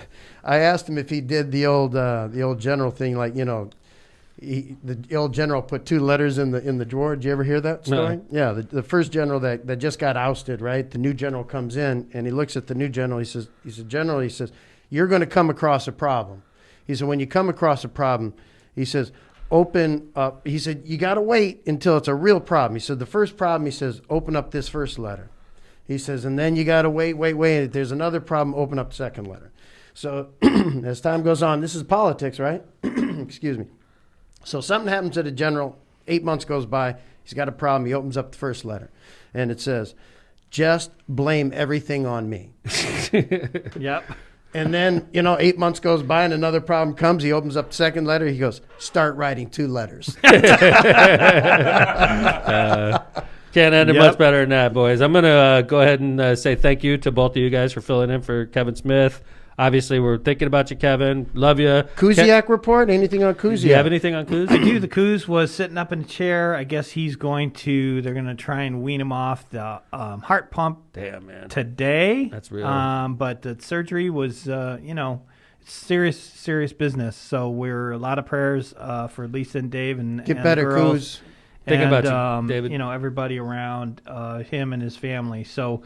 I asked him if he did the old general thing, like the old general put 2 letters in the drawer. Did you ever hear that story? No. Yeah, the first general that just got ousted, right? The new general comes in and he looks at the new general. He says, General, he says, you're going to come across a problem. He said, when you come across a problem, he says, open up. He said, you got to wait until it's a real problem. He said, the first problem, he says, open up this first letter. He says, and then you got to wait. If there's another problem, open up the second letter. So as time goes on, this is politics, right? Excuse me. So something happens to the general. 8 months goes by. He's got a problem. He opens up the first letter. And it says, just blame everything on me. Yep. And then, 8 months goes by and another problem comes. He opens up the second letter. He goes, start writing 2 letters. Can't end it much better than that, boys. I'm going to go ahead and say thank you to both of you guys for filling in for Kevin Smith. Obviously, we're thinking about you, Kevin. Love you. Kuziak report? Anything on Kuziak? Do you have anything on Kuz? I do. The Kuz was sitting up in a chair. I guess they're going to try and wean him off the heart pump. Damn, man. Today. That's real. But the surgery was, serious business. So we're a lot of prayers for Lisa and Dave and Get better, the girls. Kuz. Thinking about you, David. Everybody around him and his family. So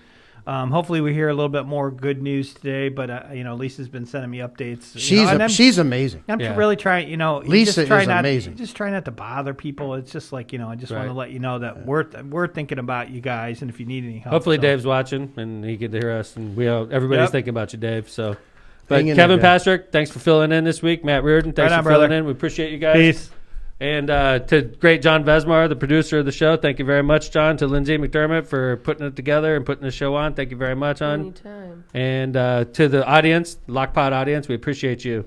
hopefully we hear a little bit more good news today. But Lisa's been sending me updates. She's amazing. I'm really trying. Lisa is amazing. Just try not to bother people. It's just like I just want to let you know that we're thinking about you guys, and if you need any help. Hopefully Dave's watching and he can hear us, and everybody's thinking about you, Dave. So, but Kevin Pastrick, thanks for filling in this week. Matt Reardon, thanks for filling in. We appreciate you guys. Peace. And to great John Vesmar, the producer of the show, thank you very much, John. To Lindsay McDermott for putting it together and putting the show on, thank you very much, hon. Anytime. And to the audience, LOC Pod audience, we appreciate you.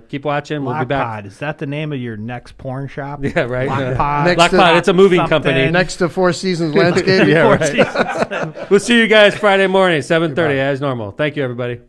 Keep watching. We'll be back. LOC Pod, is that the name of your next porn shop? Yeah, right. LOC Pod. LOC Pod, it's a moving company. Next to Four Seasons Landscaping. Yeah, right. We'll see you guys Friday morning, 7:30 as normal. Thank you, everybody.